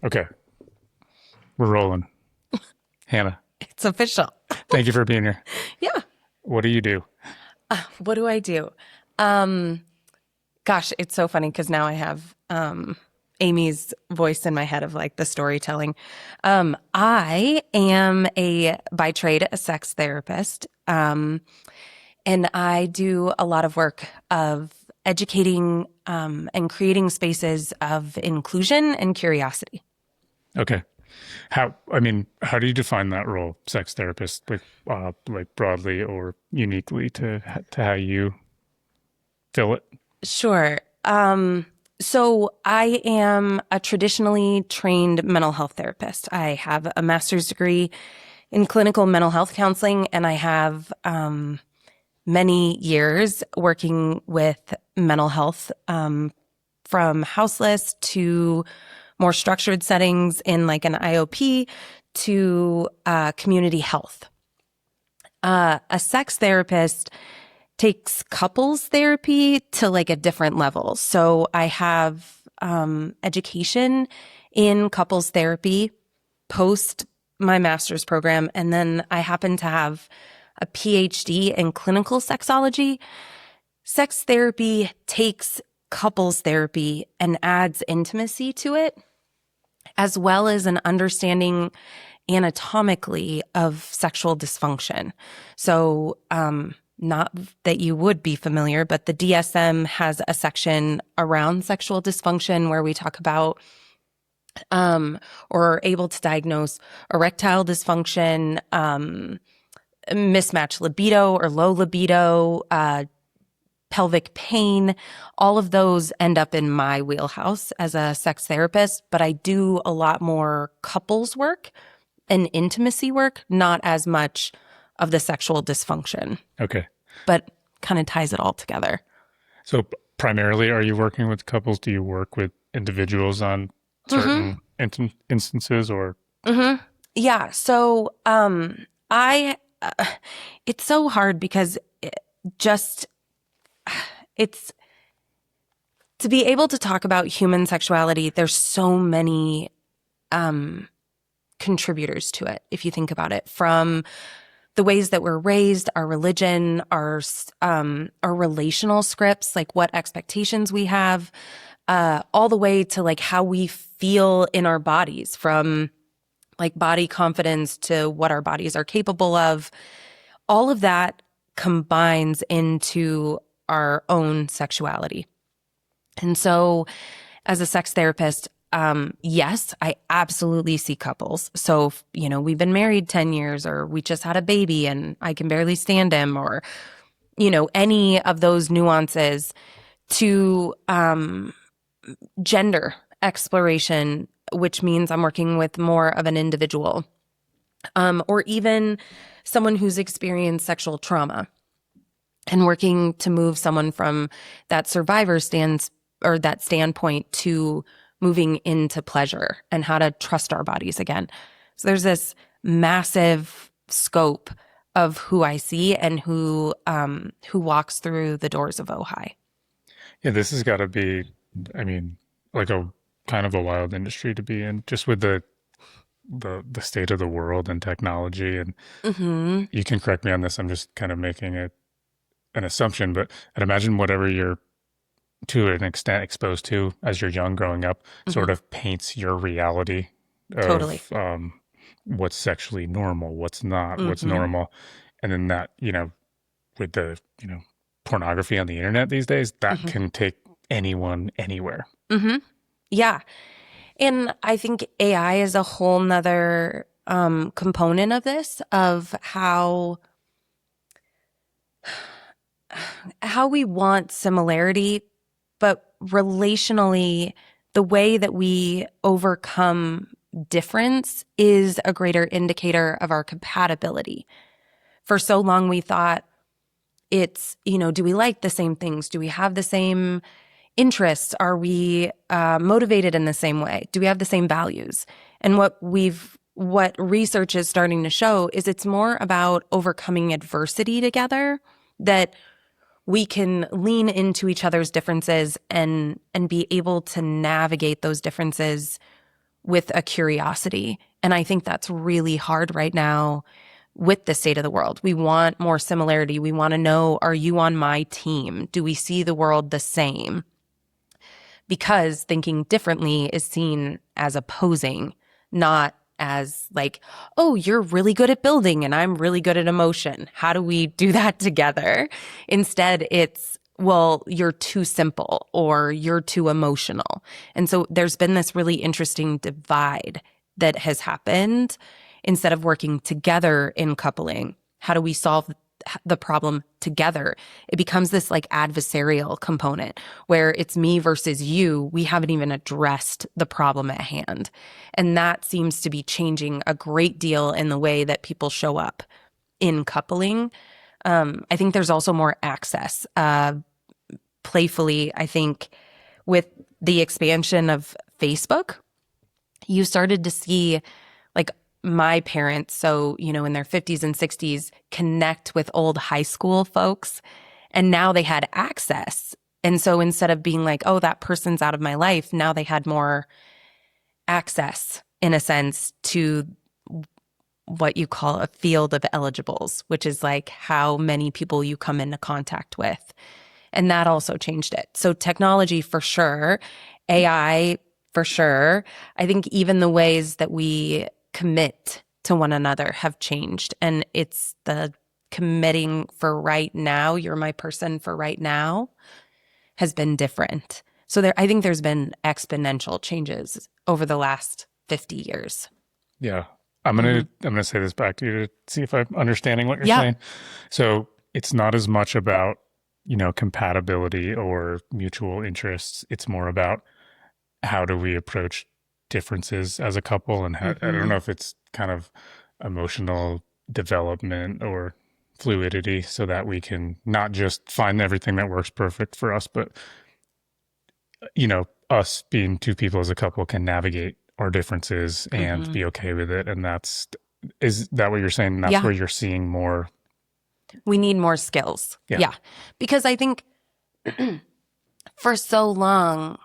Okay, we're rolling. Hannah, It's official. thank you for being here. Yeah. What do you do? What do I do? Um, Gosh, it's so funny because now I have Amy's voice in my head of like the storytelling. I am by trade, a sex therapist. And I do a lot of work of educating and creating spaces of inclusion and curiosity. Okay. How do you define that role, sex therapist, like broadly or uniquely to how you fill it? Sure. So I am a traditionally trained mental health therapist. I have a master's degree in clinical mental health counseling, and I have many years working with mental health, from houseless to more structured settings in like an IOP to community health. A sex therapist takes couples therapy to like a different level. So I have education in couples therapy post my master's program. And then I happen to have a PhD in clinical sexology. Sex therapy takes couples therapy and adds intimacy to it, as well as an understanding anatomically of sexual dysfunction. So, not that you would be familiar, but the DSM has a section around sexual dysfunction where we talk about or are able to diagnose erectile dysfunction, mismatched libido or low libido, pelvic pain. All of those end up in my wheelhouse as a sex therapist, but I do a lot more couples work and intimacy work, not as much of the sexual dysfunction, Okay. but kind of ties it all together. So primarily, are you working with couples? Do you work with individuals on Mm-hmm. certain instances or? Mm-hmm. Yeah. So, I, uh, it's so hard because just, it's to be able to talk about human sexuality, there's so many, um, contributors to it. If you think about it, from the ways that we're raised, our religion, our relational scripts, like what expectations we have, all the way to like how we feel in our bodies, from like body confidence to what our bodies are capable of. All of that combines into our own sexuality. And so, as a sex therapist, yes, I absolutely see couples. So, we've been married 10 years, or we just had a baby and I can barely stand him, or, any of those nuances, to gender exploration, which means I'm working with more of an individual, or even someone who's experienced sexual trauma, and working to move someone from that survivor stands or that standpoint to moving into pleasure and how to trust our bodies again. So there's this massive scope of who I see and who walks through the doors of Ojai. Yeah, this has got to be, I mean, like a kind of a wild industry to be in, just with the state of the world and technology. And Mm-hmm. you can correct me on this. I'm just kind of making an assumption, but I'd imagine whatever you're to an extent exposed to as you're young growing up Mm-hmm. sort of paints your reality Totally. of what's sexually normal, what's not, what's Mm-hmm. normal. And then that, with the, pornography on the internet these days, that Mm-hmm. can take anyone anywhere. Mm-hmm. Yeah. And I think AI is a whole nother component of this, of how we want similarity, but relationally, the way that we overcome difference is a greater indicator of our compatibility. For so long, we thought it's, do we like the same things? Do we have the same interests? Are we motivated in the same way? Do we have the same values? And what research is starting to show is it's more about overcoming adversity together, that we can lean into each other's differences and be able to navigate those differences with a curiosity. And I think that's really hard right now with the state of the world. We want more similarity. We want to know, are you on my team? Do we see the world the same? Because thinking differently is seen as opposing, not as like, oh, you're really good at building and I'm really good at emotion. How do we do that together? Instead, it's, well, you're too simple or you're too emotional. And so there's been this really interesting divide that has happened. Instead of working together in coupling, how do we solve the problem together? It becomes this like adversarial component where it's me versus you. We haven't even addressed the problem at hand. And that seems to be changing a great deal in the way that people show up in coupling. I think there's also more access. Playfully, I think with the expansion of Facebook, you started to see like my parents, so, in their 50s and 60s, connect with old high school folks. And now they had access. And so instead of being like, oh, that person's out of my life, now they had more access, in a sense, to what you call a field of eligibles, which is like how many people you come into contact with. And that also changed it. So technology for sure, AI for sure. I think even the ways that we commit to one another have changed. And it's the committing for right now, you're my person for right now, has been different. So I think there's been exponential changes over the last 50 years. Yeah. I'm gonna say this back to you to see if I'm understanding what you're Yeah. saying. So it's not as much about, compatibility or mutual interests. It's more about how do we approach differences as a couple, and how, I don't know if it's kind of emotional development or fluidity, so that we can not just find everything that works perfect for us, but us being two people as a couple can navigate our differences and be okay with it. And is that what you're saying? That's Yeah. where you're seeing more. We need more skills. Yeah. Because I think for so long,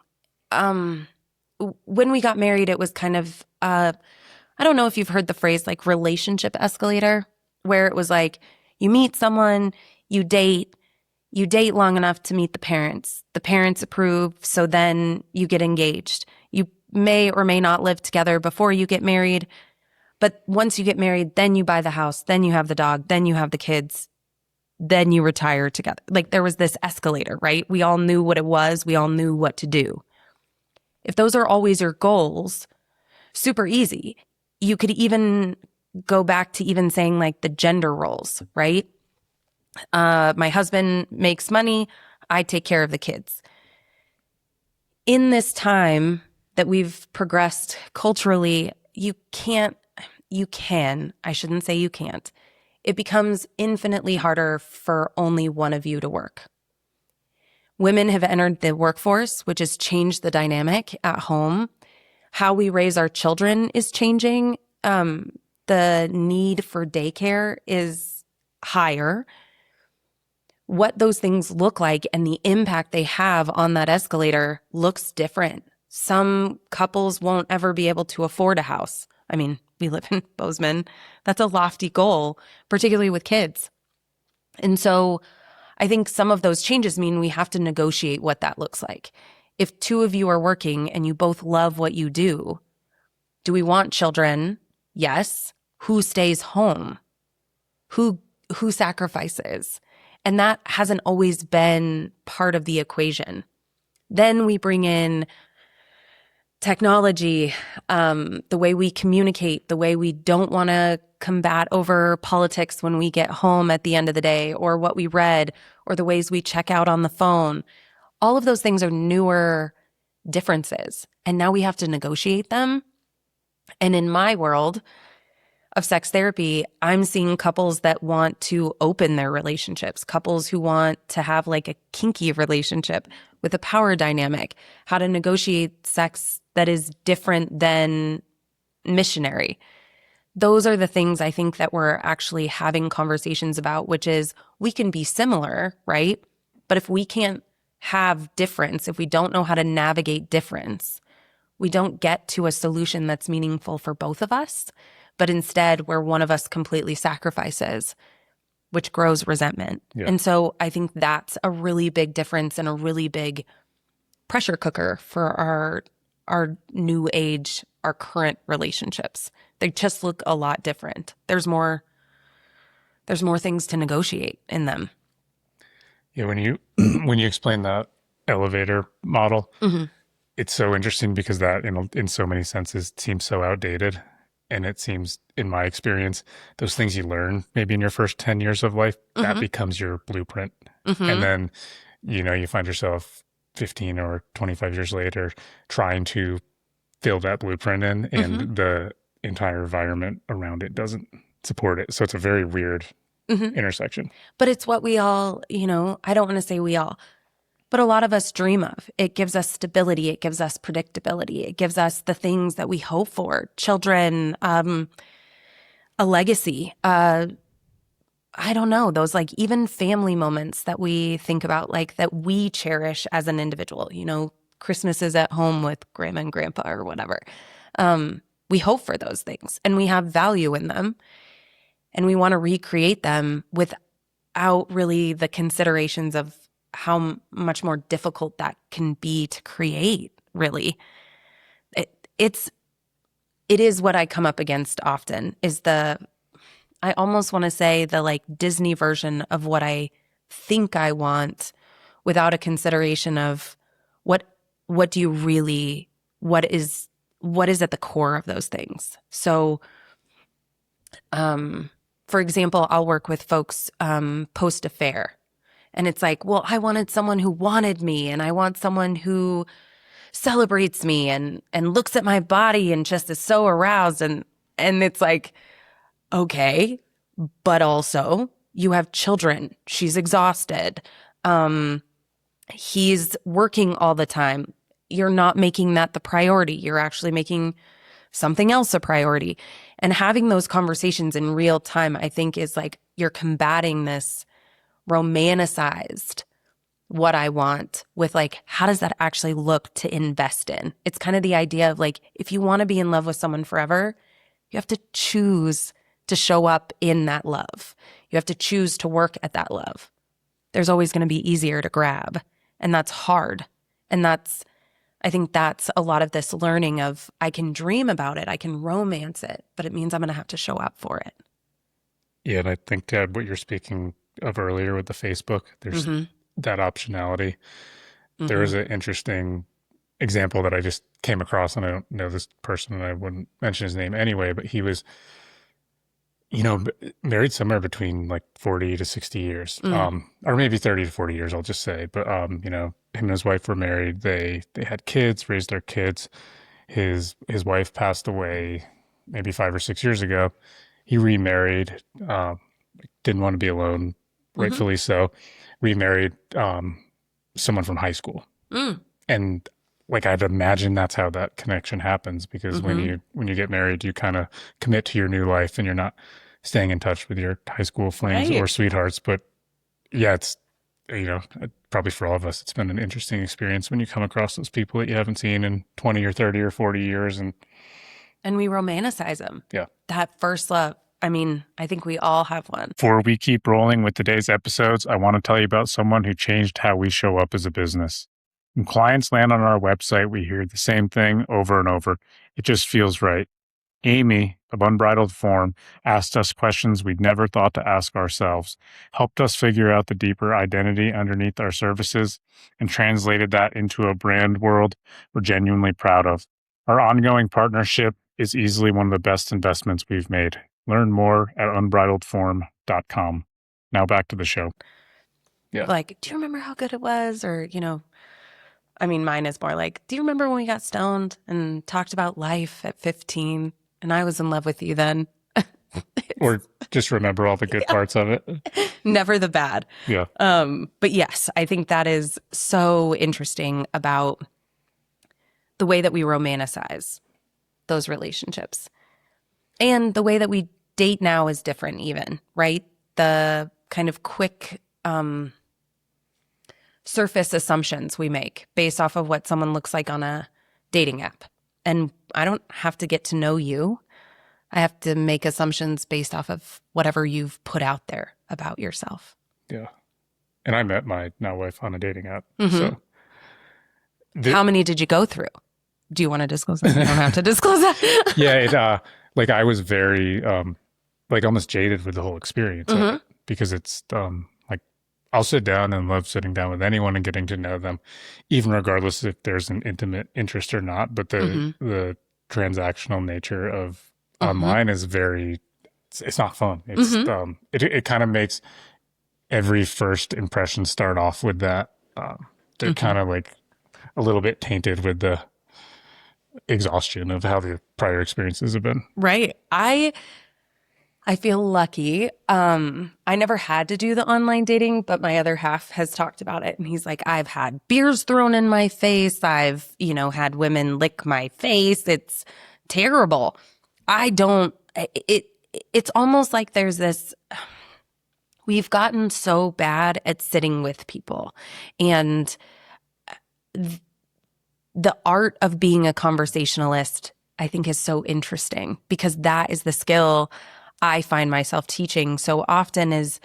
when we got married, it was kind of, I don't know if you've heard the phrase like relationship escalator, where it was like you meet someone, you date long enough to meet the parents approve, so then you get engaged. You may or may not live together before you get married, but once you get married, then you buy the house, then you have the dog, then you have the kids, then you retire together. Like there was this escalator, right? We all knew what it was. We all knew what to do. If those are always your goals, super easy. You could even go back to even saying like the gender roles, right? My husband makes money. I take care of the kids. In this time that we've progressed culturally, I shouldn't say you can't. It becomes infinitely harder for only one of you to work. Women have entered the workforce, which has changed the dynamic at home. How we raise our children is changing. The need for daycare is higher. What those things look like and the impact they have on that escalator looks different. Some couples won't ever be able to afford a house. I mean, we live in Bozeman. That's a lofty goal, particularly with kids. And so I think some of those changes mean we have to negotiate what that looks like. If two of you are working and you both love what you do we want children? Yes. Who stays home? Who sacrifices? And that hasn't always been part of the equation. Then we bring in technology, the way we communicate, the way we don't want to combat over politics when we get home at the end of the day, or what we read, or the ways we check out on the phone. All of those things are newer differences. And now we have to negotiate them. And in my world of sex therapy, I'm seeing couples that want to open their relationships, couples who want to have like a kinky relationship with a power dynamic, how to negotiate sex that is different than missionary. Those are the things I think that we're actually having conversations about, which is we can be similar, right? But if we can't have difference, if we don't know how to navigate difference, we don't get to a solution that's meaningful for both of us, but instead where one of us completely sacrifices, which grows resentment. Yeah. And so I think that's a really big difference and a really big pressure cooker for our new age, our current relationships. They just look a lot different. There's more things to negotiate in them. Yeah. When you when you explain that elevator model, Mm-hmm. it's so interesting because that in so many senses seems so outdated. And it seems, in my experience, those things you learn maybe in your first 10 years of life, that Mm-hmm. becomes your blueprint. And Mm-hmm. then, you find yourself 15 or 25 years later trying to fill that blueprint in, Mm-hmm. and the entire environment around it doesn't support it. So it's a very weird Mm-hmm. intersection. But it's what we all, I don't want to say we all, but a lot of us dream of. It gives us stability. It gives us predictability. It gives us the things that we hope for. Children, a legacy. I don't know, those like even family moments that we think about, like that we cherish as an individual, Christmas is at home with grandma and grandpa or whatever. We hope for those things and we have value in them and we want to recreate them without really the considerations of how much more difficult that can be to create, really. It's it is what I come up against often is I almost want to say the like Disney version of what I think I want without a consideration of what do you really what is at the core of those things. So for example, I'll work with folks post affair. And it's like, well, I wanted someone who wanted me and I want someone who celebrates me and looks at my body and just is so aroused and it's like, okay, but also you have children. She's exhausted. He's working all the time. You're not making that the priority. You're actually making something else a priority. And having those conversations in real time, I think is like you're combating this romanticized what I want with like, how does that actually look to invest in? It's kind of the idea of like, if you want to be in love with someone forever, you have to choose to show up in that love. You have to choose to work at that love. There's always going to be easier to grab, and that's hard. And I think that's a lot of this learning of I can dream about it, I can romance it, but it means I'm going to have to show up for it. Yeah. And I think, what you're speaking of earlier with the Facebook, there's Mm-hmm. that optionality. There Mm-hmm. is an interesting example that I just came across, and I don't know this person, and I wouldn't mention his name anyway, but he was, married somewhere between like 40 to 60 years, Mm. or maybe 30 to 40 years, I'll just say. But, him and his wife were married. They had kids, raised their kids. His wife passed away maybe 5 or 6 years ago. He remarried, didn't want to be alone, Mm-hmm. rightfully so. Remarried, someone from high school. Mm. And like I'd imagine that's how that connection happens, because when Mm-hmm. you get married, you kind of commit to your new life and you're not staying in touch with your high school flames or Right. sweethearts. But yeah, it's, probably for all of us, it's been an interesting experience when you come across those people that you haven't seen in 20 or 30 or 40 years. And And we romanticize them. yeah. That first love. I mean, I think we all have one. Before we keep rolling with today's episodes, I want to tell you about someone who changed how we show up as a business. When clients land on our website, we hear the same thing over and over. It just feels right. Amy of Unbridled Form asked us questions we'd never thought to ask ourselves, helped us figure out the deeper identity underneath our services, and translated that into a brand world we're genuinely proud of. Our ongoing partnership is easily one of the best investments we've made. Learn more at unbridledform.com. Now back to the show. Yeah. Like, do you remember how good it was? Or, I mean, mine is more like, do you remember when we got stoned and talked about life at 15 and I was in love with you then? Or just remember all the good parts of it. Never the bad. Yeah. But yes, I think that is so interesting about the way that we romanticize those relationships. And the way that we date now is different even, right? The kind of quick surface assumptions we make based off of what someone looks like on a dating app. And I don't have to get to know you. I have to make assumptions based off of whatever you've put out there about yourself. Yeah. And I met my now wife on a dating app. Mm-hmm. So How many did you go through? Do you want to disclose that? You don't have to disclose that. yeah, like I was very like almost jaded with the whole experience of it, because it's like I'll sit down and love sitting down with anyone and getting to know them, even regardless if there's an intimate interest or not. But the transactional nature of online is very, it's not fun. It's it kind of makes every first impression start off with that. They're kind of like a little bit tainted with the exhaustion of how the prior experiences have been. Right. I feel lucky. I never had to do the online dating, but my other half has talked about it. And he's like, I've had beers thrown in my face. I've, had women lick my face. It's terrible. It's almost like there's this, we've gotten so bad at sitting with people, and the art of being a conversationalist, I think, is so interesting, because that is the skill I find myself teaching so often, is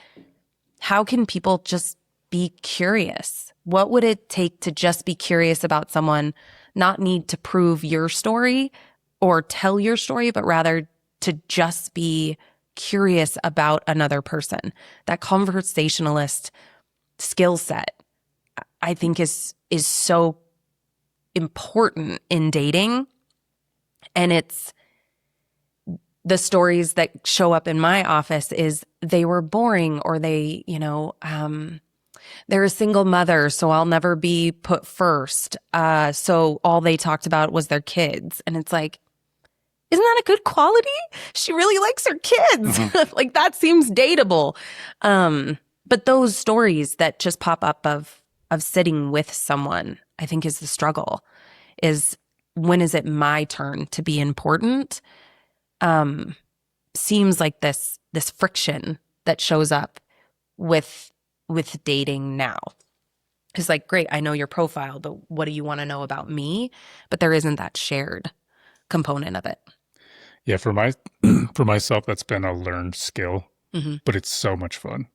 how can people just be curious? What would it take to just be curious about someone, not need to prove your story or tell your story, but rather to just be curious about another person? That conversationalist skill set, I think, is so important in dating. And it's the stories that show up in my office is they were boring, or they, they're a single mother, so I'll never be put first. So all they talked about was their kids. And it's like, isn't that a good quality? She really likes her kids. Like, that seems dateable. But those stories that just pop up of sitting with someone, I think, is the struggle, is when is it my turn to be important? Seems like this friction that shows up with dating now. It's like, great, I know your profile, but what do you want to know about me? But there isn't that shared component of it. Yeah, for myself, that's been a learned skill, but it's so much fun.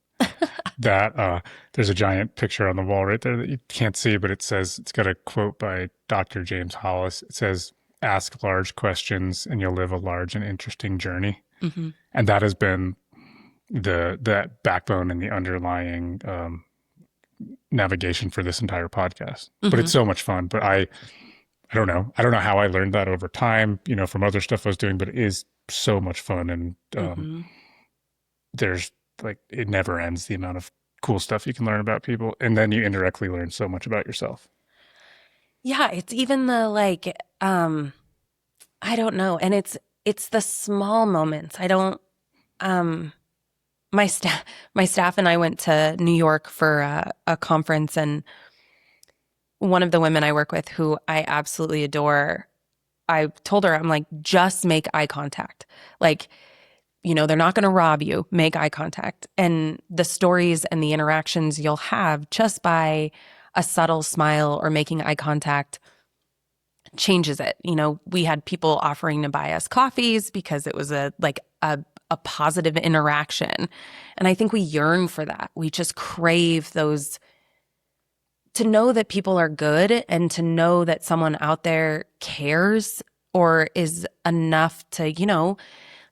That there's a giant picture on the wall right there that you can't see, but it's got a quote by Dr. James Hollis. It says, "Ask large questions and you'll live a large and interesting journey." And that has been that backbone and the underlying navigation for this entire podcast. But it's so much fun. But I don't know. I don't know how I learned that over time, from other stuff I was doing, but it is so much fun. And there's like, it never ends, the amount of cool stuff you can learn about people. And then you indirectly learn so much about yourself. Yeah, it's even the I don't know. And it's the small moments. I don't my staff and I went to New York for a conference, and one of the women I work with, who I absolutely adore, I told her, I'm like, just make eye contact. Like, they're not going to rob you. Make eye contact. And the stories and the interactions you'll have just by a subtle smile or making eye contact changes it. We had people offering to buy us coffees because it was a positive interaction. And I think we yearn for that. We just crave those, to know that people are good, and to know that someone out there cares or is enough to,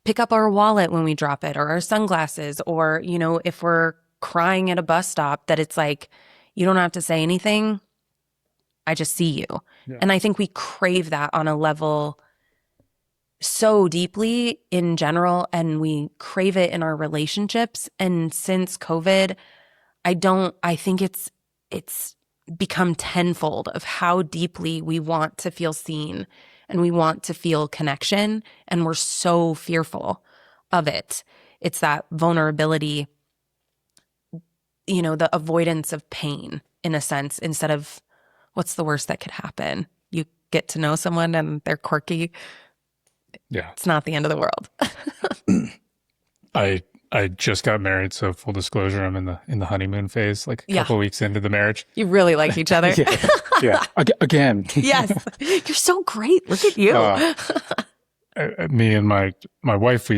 pick up our wallet when we drop it, or our sunglasses, or, if we're crying at a bus stop, that it's like, you don't have to say anything. I just see you. Yeah. And I think we crave that on a level so deeply in general, and we crave it in our relationships. And since COVID, I think it's become tenfold of how deeply we want to feel seen and we want to feel connection, and we're so fearful of it. It's that vulnerability, the avoidance of pain, in a sense, instead of what's the worst that could happen? You get to know someone and they're quirky. Yeah. It's not the end of the world. I I just got married, so full disclosure, I'm in the honeymoon phase, like a Yeah. couple weeks into the marriage. You really like each other. Yeah, yeah. Again, Yes. You're so great. Look at you. uh, me and my wife,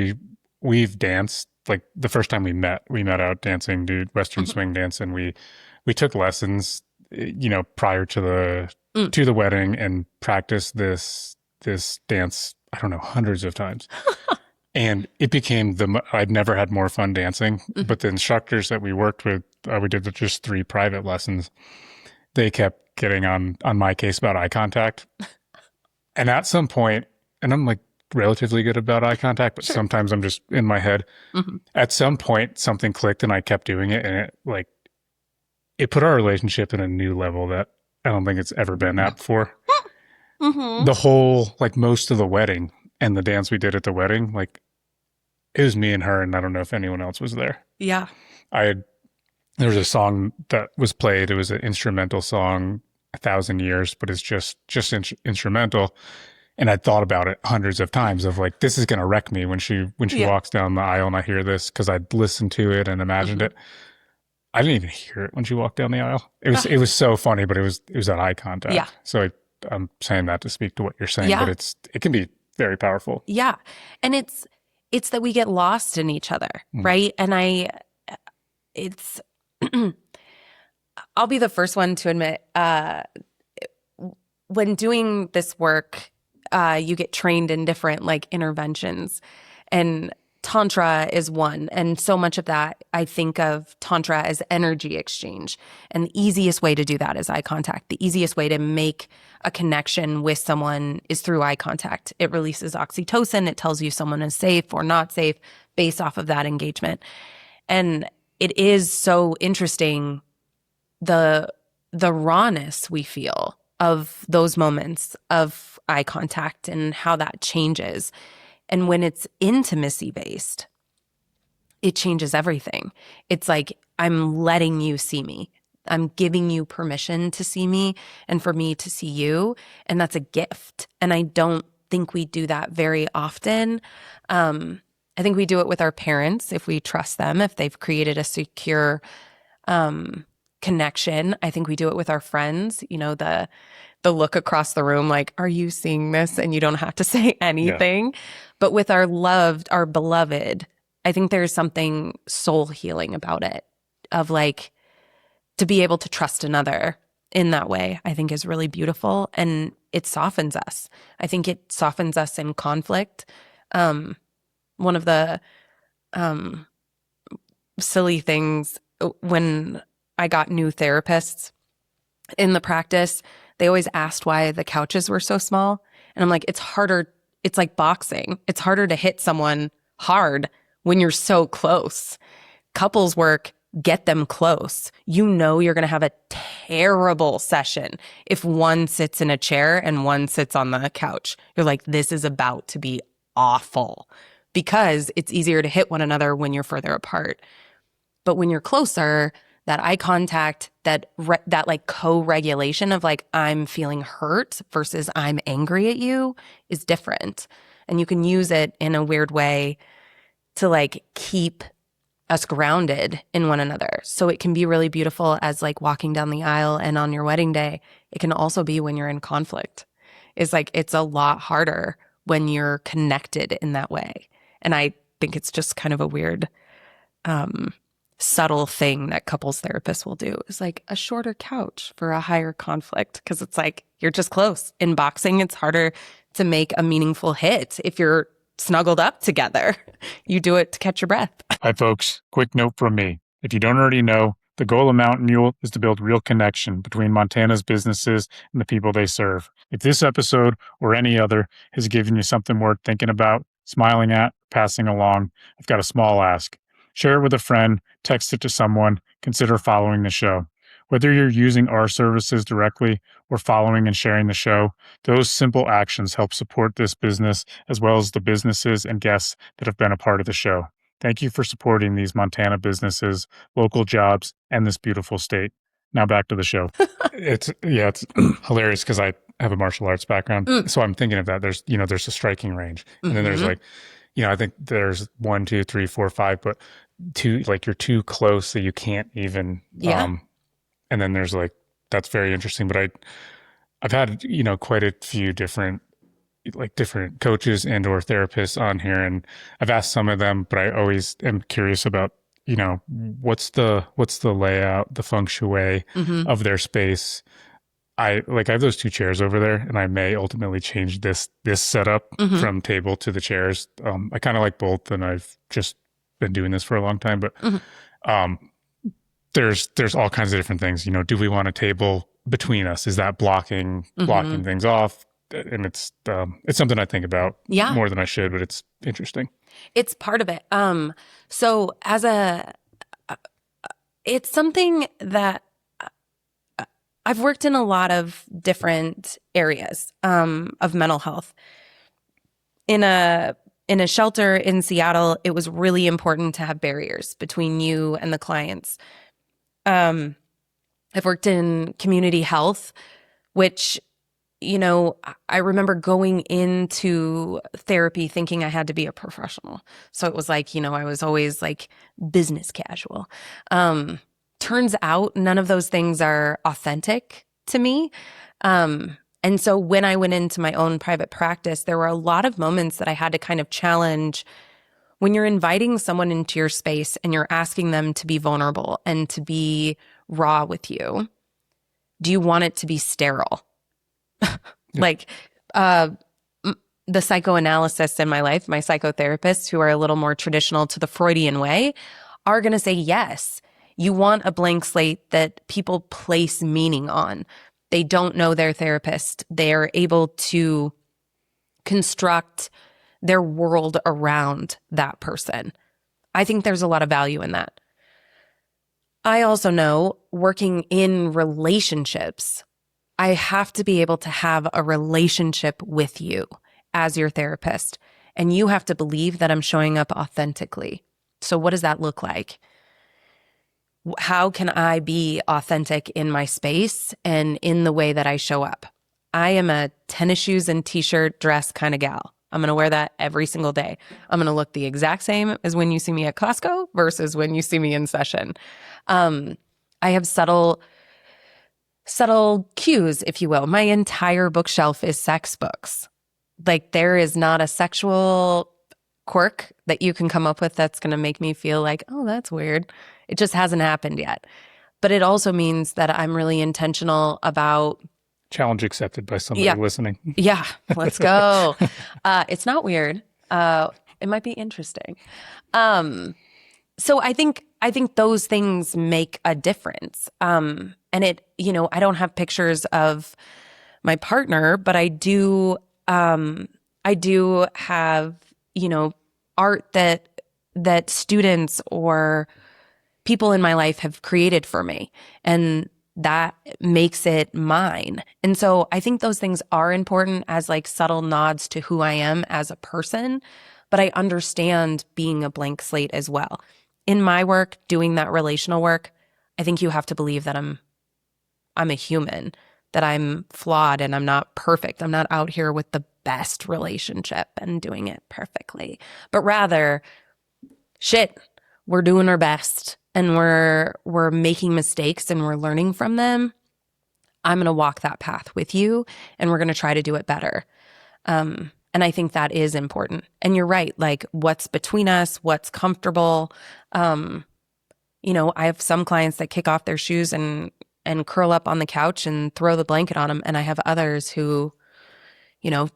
we've danced like the first time we met out dancing, dude, Western swing dance, and we took lessons, prior Mm. to the wedding and practiced this dance. I don't know, hundreds of times. And it became I'd never had more fun dancing, Mhm. but the instructors that we worked with, we did just 3 private lessons. They kept getting on my case about eye contact. And at some point, and I'm like relatively good about eye contact, but Sure. sometimes I'm just in my head. Mhm. At some point, something clicked and I kept doing it. And it put our relationship in a new level that I don't think it's ever been at before. Mhm. The whole, like most of the wedding and the dance we did at the wedding, like it was me and her. And I don't know if anyone else was there. Yeah. There was a song that was played. It was an instrumental song, 1,000 Years, but it's just instrumental. And I'd thought about it hundreds of times of like, this is going to wreck me when she Yeah. walks down the aisle and I hear this because I'd listened to it and imagined Mhm. it. I didn't even hear it when she walked down the aisle. It was so funny, but it was that eye contact. Yeah. So I'm saying that to speak to what you're saying, Yeah. but it can be very powerful. Yeah. And it's that we get lost in each other, Mm. right? And it's I'll be the first one to admit, when doing this work, you get trained in different like interventions, and Tantra is one. And so much of that, I think of Tantra as energy exchange. And the easiest way to do that is eye contact. The easiest way to make a connection with someone is through eye contact. It releases oxytocin. It tells you someone is safe or not safe based off of that engagement. And it is so interesting the rawness we feel of those moments of eye contact and how that changes. And when it's intimacy based, it changes everything. It's like, I'm letting you see me. I'm giving you permission to see me and for me to see you. And that's a gift. And I don't think we do that very often. I think we do it with our parents if we trust them, if they've created a secure connection. I think we do it with our friends, the look across the room, like, are you seeing this? And you don't have to say anything. Yeah. But with our beloved, I think there's something soul healing about it, of like, to be able to trust another in that way, I think is really beautiful. And it softens us. I think it softens us in conflict. One of the silly things when I got new therapists in the practice, they always asked why the couches were so small. And I'm like, it's harder. It's like boxing. It's harder to hit someone hard when you're so close. Couples work, get them close. You know you're going to have a terrible session if one sits in a chair and one sits on the couch. You're like, this is about to be awful, because it's easier to hit one another when you're further apart. But when you're closer, that eye contact, that like co-regulation of like, I'm feeling hurt versus I'm angry at you is different. And you can use it in a weird way to like keep us grounded in one another. So it can be really beautiful as like walking down the aisle, and on your wedding day. It can also be when you're in conflict. It's like, it's a lot harder when you're connected in that way. And I think it's just kind of a weird, subtle thing that couples therapists will do, is like a shorter couch for a higher conflict, because it's like, you're just close. In boxing, it's harder to make a meaningful hit if you're snuggled up together. You do it to catch your breath. Hi, folks. Quick note from me. If you don't already know, the goal of Mountain Mule is to build real connection between Montana's businesses and the people they serve. If this episode or any other has given you something worth thinking about, smiling at, passing along, I've got a small ask. Share it with a friend, text it to someone, consider following the show. Whether you're using our services directly or following and sharing the show, those simple actions help support this business as well as the businesses and guests that have been a part of the show. Thank you for supporting these Montana businesses, local jobs, and this beautiful state. Now back to the show. It's hilarious because I have a martial arts background. So I'm thinking of that. There's a striking range. And then there's like, I think there's 1, 2, 3, 4, 5, but too, like you're too close that you can't even, Yeah. and then there's like, that's very interesting. But I've had, quite a few different coaches and or therapists on here, and I've asked some of them, but I always am curious about, what's the layout, the feng shui Mm-hmm. of their space. I have those two chairs over there, and I may ultimately change this setup Mm-hmm. from table to the chairs. I kind of like both, and I've just been doing this for a long time. But Mm-hmm. um, there's all kinds of different things. Do we want a table between us? Is that Mm-hmm. blocking things off? And it's something I think about Yeah. more than I should, but it's interesting. It's part of it. So it's something that I've worked in a lot of different areas of mental health. In a shelter in Seattle, it was really important to have barriers between you and the clients. Um, I've worked in community health, which, I remember going into therapy thinking I had to be a professional. So it was like, I was always like business casual. Um, Turns out none of those things are authentic to me. And so when I went into my own private practice, there were a lot of moments that I had to kind of challenge when you're inviting someone into your space and you're asking them to be vulnerable and to be raw with you. Do you want it to be sterile? Yeah. Like, uh, the psychoanalysts in my life, my psychotherapists who are a little more traditional to the Freudian way, are going to say yes. You want a blank slate that people place meaning on. They don't know their therapist. They're able to construct their world around that person. I think there's a lot of value in that. I also know working in relationships, I have to be able to have a relationship with you as your therapist. And you have to believe that I'm showing up authentically. So, what does that look like? How can I be authentic in my space and in the way that I show up? I am a tennis shoes and t-shirt dress kind of gal. I'm going to wear that every single day. I'm going to look the exact same as when you see me at Costco versus when you see me in session. I have subtle cues, if you will. My entire bookshelf is sex books. Like there is not a sexual quirk that you can come up with that's going to make me feel like, oh, that's weird. It just hasn't happened yet. But it also means that I'm really intentional about, Challenge accepted by somebody yeah, listening. yeah, let's go. It's not weird. It might be interesting. So I think those things make a difference. And I don't have pictures of my partner, but I do have, art that students or people in my life have created for me. And that makes it mine. And so I think those things are important as like subtle nods to who I am as a person, but I understand being a blank slate as well. In my work, doing that relational work, I think you have to believe that I'm a human, that I'm flawed and I'm not perfect. I'm not out here with the best relationship and doing it perfectly, but rather, shit, we're doing our best and we're making mistakes and we're learning from them. I'm going to walk that path with you and we're going to try to do it better. And I think that is important. And you're right, like what's between us, what's comfortable. I have some clients that kick off their shoes and curl up on the couch and throw the blanket on them. And I have others who,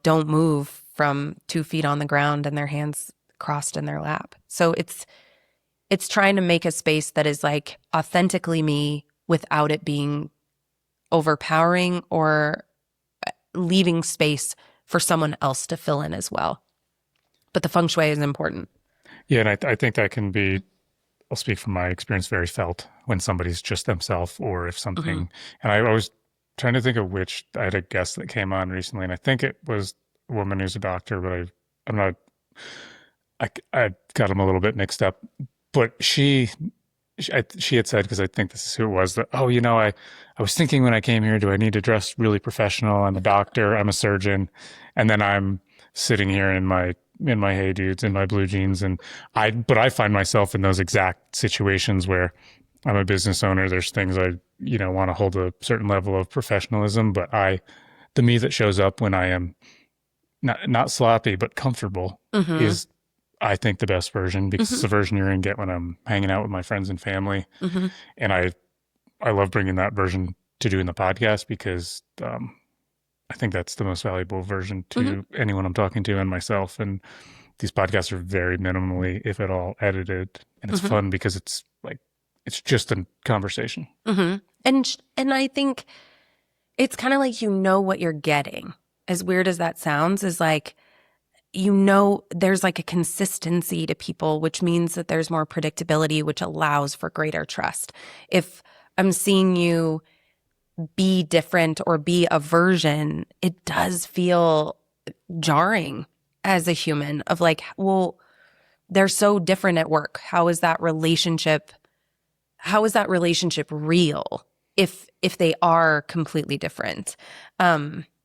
don't move from 2 feet on the ground and their hands crossed in their lap. So it's trying to make a space that is like authentically me without it being overpowering or leaving space for someone else to fill in as well. But the feng shui is important. Yeah, and I think that can be, I'll speak from my experience, very felt when somebody's just themselves, or if Mm-hmm. something. And I was trying to think of which, I had a guest that came on recently, and I think it was a woman who's a doctor, but I'm not, I got them a little bit mixed up. But she had said, because I think this is who it was, that, oh, I was thinking when I came here, do I need to dress really professional? I'm a doctor, I'm a surgeon. And then I'm sitting here in my in my Hey Dudes, in my blue jeans. And but I find myself in those exact situations where I'm a business owner. There's things I, want to hold a certain level of professionalism, but the me that shows up when I am not sloppy, but comfortable Mm-hmm. is, I think, the best version, because it's Mm-hmm. the version you're going to get when I'm hanging out with my friends and family. Mm-hmm. And I love bringing that version to doing the podcast, because I think that's the most valuable version Mm-hmm. to anyone I'm talking to and myself. And these podcasts are very minimally, if at all, edited, and it's Mm-hmm. fun because it's like it's just a conversation. Mm-hmm. And I think it's kind of like what you're getting. As weird as that sounds, is like there's like a consistency to people, which means that there's more predictability, which allows for greater trust. If I'm seeing you be different or be a version, it does feel jarring as a human of like, well, they're so different at work. How is that relationship real if they are completely different?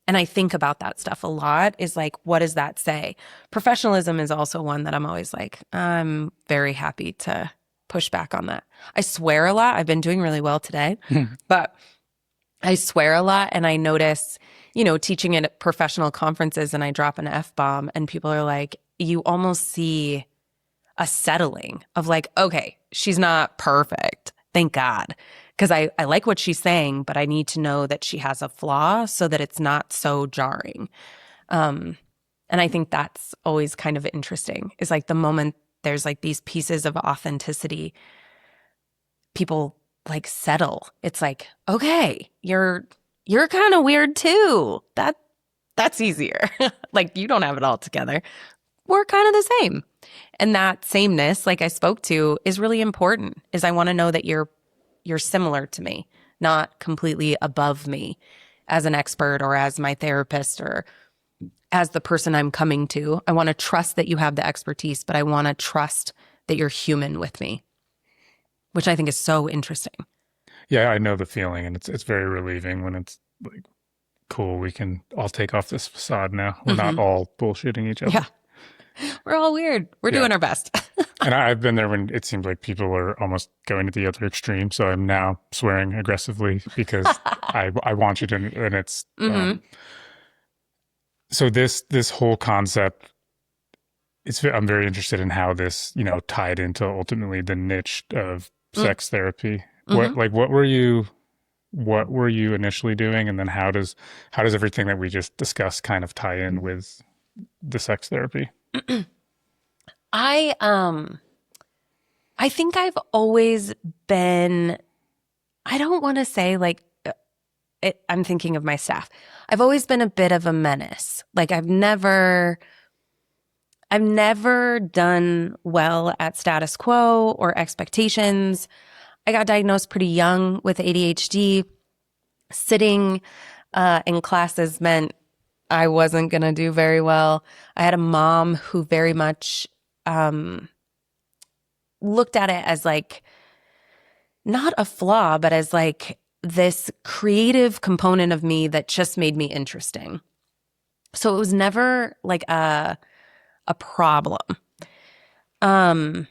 And I think about that stuff a lot, is like, what does that say? Professionalism is also one that I'm always like, I'm very happy to push back on that. I swear a lot. I've been doing really well today, but I swear a lot. And I notice, teaching at professional conferences, and I drop an F bomb and people are like, you almost see a settling of like, okay, she's not perfect. Thank God. Because I like what she's saying, but I need to know that she has a flaw so that it's not so jarring. Um, and I think that's always kind of interesting, is like the moment there's like these pieces of authenticity, people like settle. It's like, okay, you're kind of weird too. That's easier. Like, you don't have it all together. We're kind of the same. And that sameness, like I spoke to, is really important. Is I want to know that you're similar to me, not completely above me as an expert or as my therapist or as the person I'm coming to. I want to trust that you have the expertise, but I want to trust that you're human with me, which I think is so interesting. Yeah, I know the feeling, and it's very relieving when it's like, cool, we can all take off this facade now. We're not Hmm. all bullshitting each Yeah. other. We're all weird. We're Yeah. doing our best. And I've been there when it seems like people are almost going to the other extreme. So I'm now swearing aggressively because I want you to, and it's, Hmm. so this whole concept, I'm very interested in how this, tied into ultimately the niche of sex therapy. Hmm. What were you initially doing? And then how does everything that we just discussed kind of tie in with the sex therapy? I um I think I've always been, I don't want to say like I'm thinking of my staff. I've always been a bit of a menace. Like I've never done well at status quo or expectations. I got diagnosed pretty young with ADHD. Sitting in classes meant I wasn't going to do very well. I had a mom who very much um, looked at it as like not a flaw, but as like this creative component of me that just made me interesting. So it was never like a problem. Um,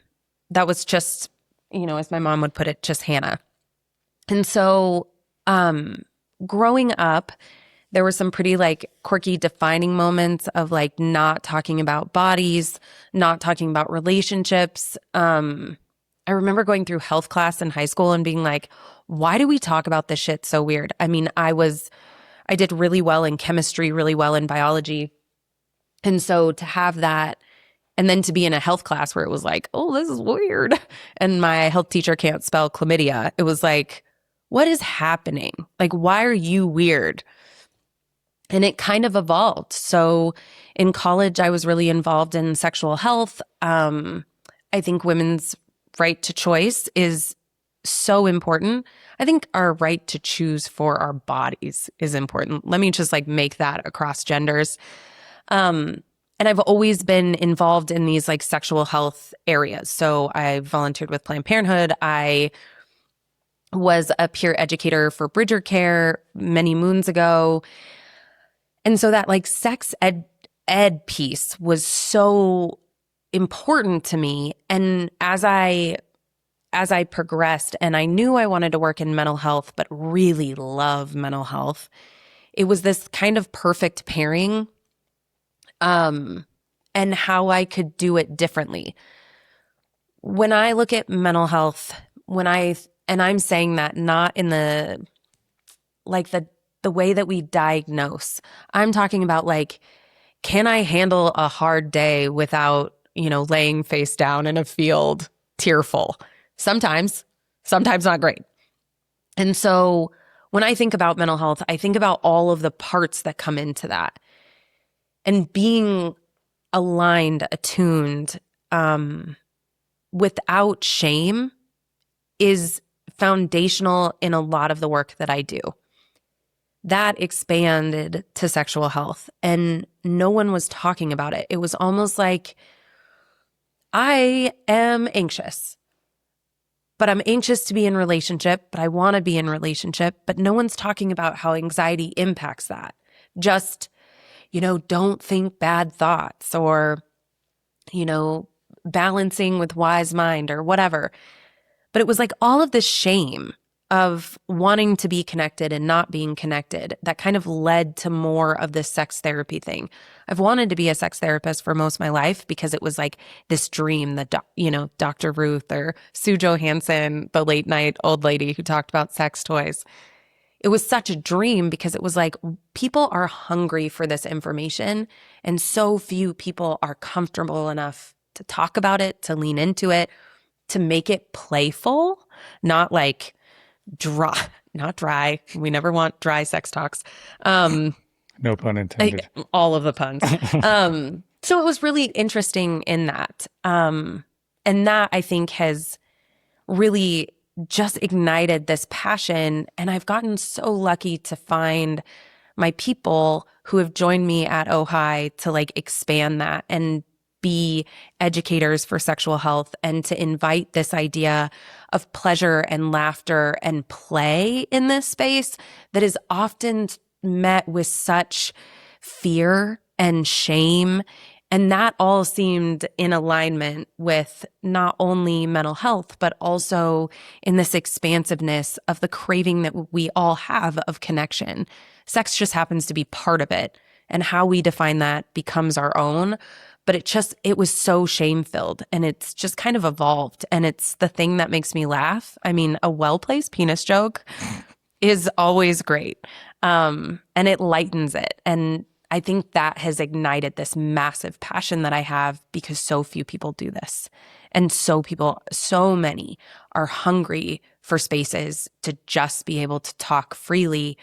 that was just, as my mom would put it, just Hannah. And so, um, growing up, there were some pretty like quirky defining moments of like not talking about bodies, not talking about relationships. I remember going through health class in high school and being like, why do we talk about this shit so weird? I mean, I did really well in chemistry, really well in biology. And so to have that, and then to be in a health class where it was like, oh, this is weird. And my health teacher can't spell chlamydia. It was like, what is happening? Like, why are you weird? And it kind of evolved. So in college, I was really involved in sexual health. I think women's right to choice is so important. I think our right to choose for our bodies is important. Let me just like make that across genders. Um, and I've always been involved in these like sexual health areas. So I volunteered with Planned Parenthood. I was a peer educator for Bridger Care many moons ago. And so that like sex ed ed piece was so important to me. And as I progressed and I knew I wanted to work in mental health, but really love mental health, it was this kind of perfect pairing, and how I could do it differently. When I look at mental health, and I'm saying that not in the, like the way that we diagnose. I'm talking about like, can I handle a hard day without, laying face down in a field tearful? Sometimes, sometimes not great. And so when I think about mental health, I think about all of the parts that come into that, and being aligned, attuned, without shame is foundational in a lot of the work that I do. That expanded to sexual health, and no one was talking about it. It was almost like, I am anxious, but I'm anxious to be in relationship, but I want to be in relationship, but no one's talking about how anxiety impacts that. Just, don't think bad thoughts, or, balancing with wise mind or whatever. But it was like all of this shame of wanting to be connected and not being connected that kind of led to more of this sex therapy thing. I've wanted to be a sex therapist for most of my life because it was like this dream that, Dr. Ruth or Sue Johansson, the late night old lady who talked about sex toys. It was such a dream because it was like people are hungry for this information, and so few people are comfortable enough to talk about it, to lean into it, to make it playful, not like dry, not dry. We never want dry sex talks. No pun intended. All of the puns. So it was really interesting in that. And that I think has really just ignited this passion. And I've gotten so lucky to find my people who have joined me at Ojai to like expand that and be educators for sexual health, and to invite this idea of pleasure and laughter and play in this space that is often met with such fear and shame. And that all seemed in alignment with not only mental health, but also in this expansiveness of the craving that we all have of connection. Sex just happens to be part of it, and how we define that becomes our own. But it was so shame-filled, and it's just kind of evolved. And it's the thing that makes me laugh. I mean, a well-placed penis joke is always great. And it lightens it. And I think that has ignited this massive passion that I have, because so few people do this. And so many are hungry for spaces to just be able to talk freely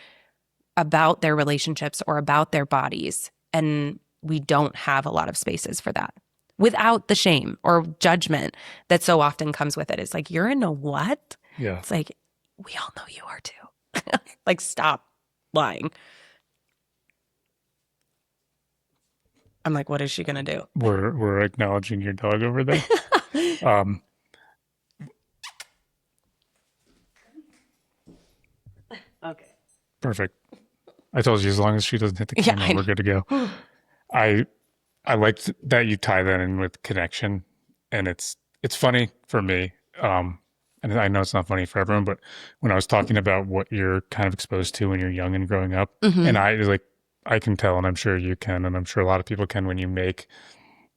about their relationships or about their bodies. And we don't have a lot of spaces for that without the shame or judgment that so often comes with it. It's like, you're into what? Yeah. It's like, we all know you are too. Like, stop lying. I'm like, what is she going to do? We're acknowledging your dog over there. Okay. Perfect. I told you, as long as she doesn't hit the camera, we're good to go. I liked that you tie that in with connection, and it's funny for me. And I know it's not funny for everyone, but when I was talking about what you're kind of exposed to when you're young and growing up, and I can tell, and I'm sure you can, and I'm sure a lot of people can, when you make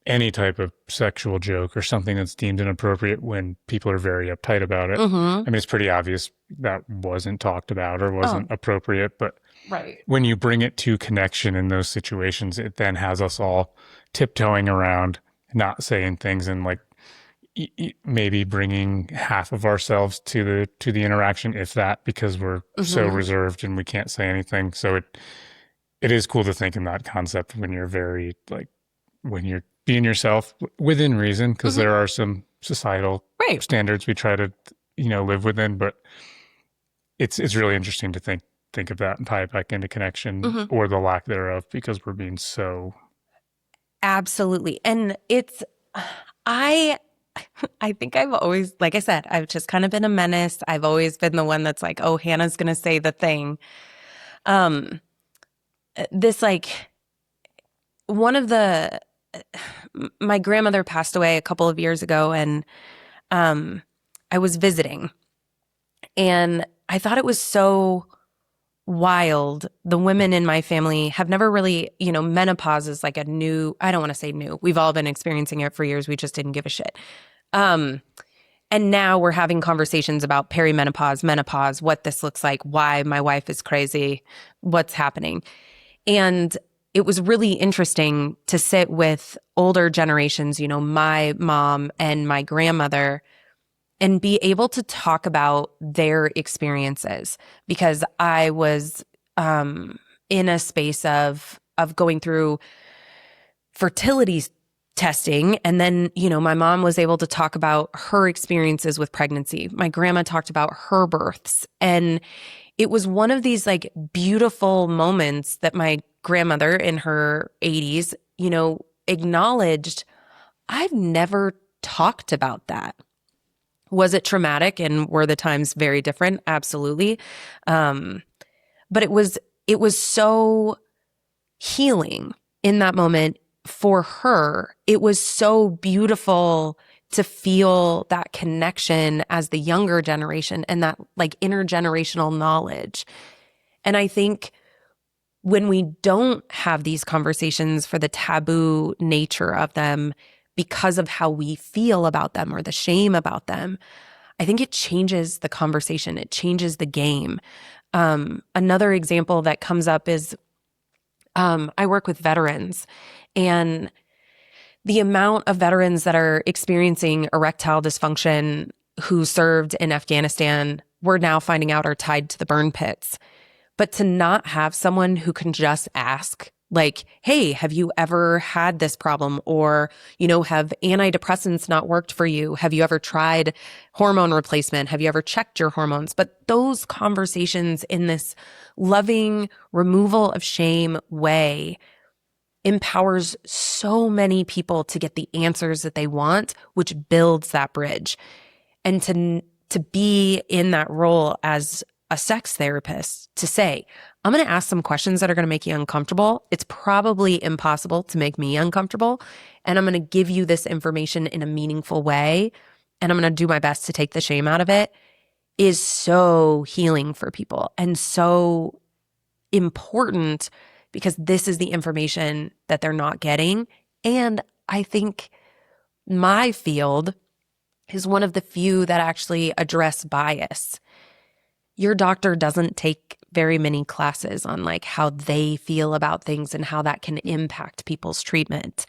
any type of sexual joke or something that's deemed inappropriate when people are very uptight about it. I mean, it's pretty obvious that wasn't talked about or wasn't appropriate, but Right. when you bring it to connection in those situations, it then has us all tiptoeing around, not saying things, and like maybe bringing half of ourselves to the interaction, if that, because we're so reserved and we can't say anything. So it is cool to think in that concept when you're very like, when you're being yourself within reason, because there are some societal standards we try to live within, but it's really interesting to think of that and tie it back into connection or the lack thereof, because we're being so. Absolutely. And I think I've always, like I said, I've just kind of been a menace. I've always been the one that's like, oh, Hannah's going to say the thing. This like one of the my grandmother passed away a couple of years ago, and um, I was visiting, and I thought it was so wild. The women in my family have never really, menopause is like a new, I don't want to say new. We've all been experiencing it for years. We just didn't give a shit. Um, and now we're having conversations about perimenopause, menopause, what this looks like, why my wife is crazy, what's happening. And it was really interesting to sit with older generations, my mom and my grandmother, and be able to talk about their experiences, because I was in a space of going through fertility testing. And then, my mom was able to talk about her experiences with pregnancy. My grandma talked about her births. And it was one of these like beautiful moments that my grandmother in her 80s, acknowledged, I've never talked about that. Was it traumatic and were the times very different? Absolutely. But it was so healing in that moment for her. It was so beautiful to feel that connection as the younger generation and that like intergenerational knowledge. And I think when we don't have these conversations for the taboo nature of them because of how we feel about them or the shame about them, I think it changes the conversation. It changes the game. Another example that comes up is I work with veterans, and the amount of veterans that are experiencing erectile dysfunction who served in Afghanistan, we're now finding out are tied to the burn pits. But to not have someone who can just ask, like, hey, have you ever had this problem? Or, have antidepressants not worked for you? Have you ever tried hormone replacement? Have you ever checked your hormones? But those conversations in this loving removal of shame way empowers so many people to get the answers that they want, which builds that bridge. And to be in that role as a sex therapist, to say, I'm going to ask some questions that are going to make you uncomfortable. It's probably impossible to make me uncomfortable. And I'm going to give you this information in a meaningful way. And I'm going to do my best to take the shame out of it, is so healing for people and so important, because this is the information that they're not getting. And I think my field is one of the few that actually address bias. Your doctor doesn't take very many classes on like how they feel about things and how that can impact people's treatment.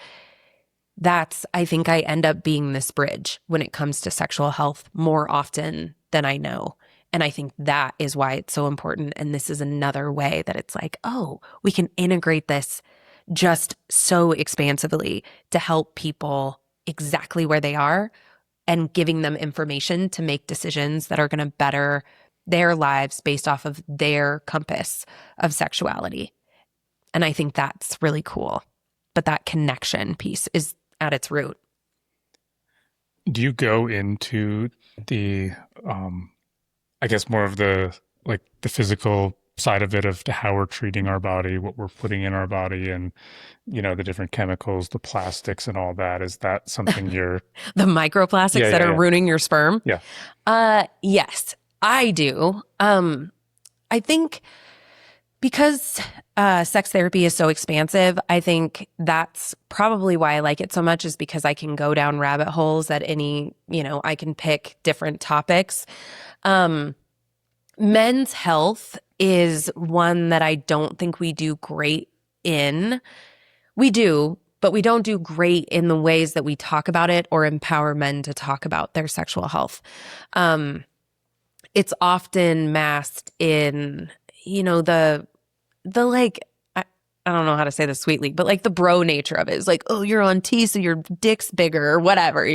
I think I end up being this bridge when it comes to sexual health more often than I know. And I think that is why it's so important. And this is another way that it's like, oh, we can integrate this just so expansively to help people exactly where they are, and giving them information to make decisions that are going to better their lives based off of their compass of sexuality. And I think that's really cool. But that connection piece is at its root. Do you go into the, I guess more of the like the physical side of it of how we're treating our body, what we're putting in our body, and the different chemicals, the plastics, and all that? Is that something you're? The microplastics Yeah, that yeah, are yeah, ruining your sperm? yeah. Yes, I do. I think because sex therapy is so expansive, I think that's probably why I like it so much, is because I can go down rabbit holes at any, I can pick different topics. Men's health is one that I don't think we do great in. We do, but we don't do great in the ways that we talk about it or empower men to talk about their sexual health. It's often masked in, the like, I don't know how to say this sweetly, but like the bro nature of it is like, oh, you're on T, so your dick's bigger or whatever,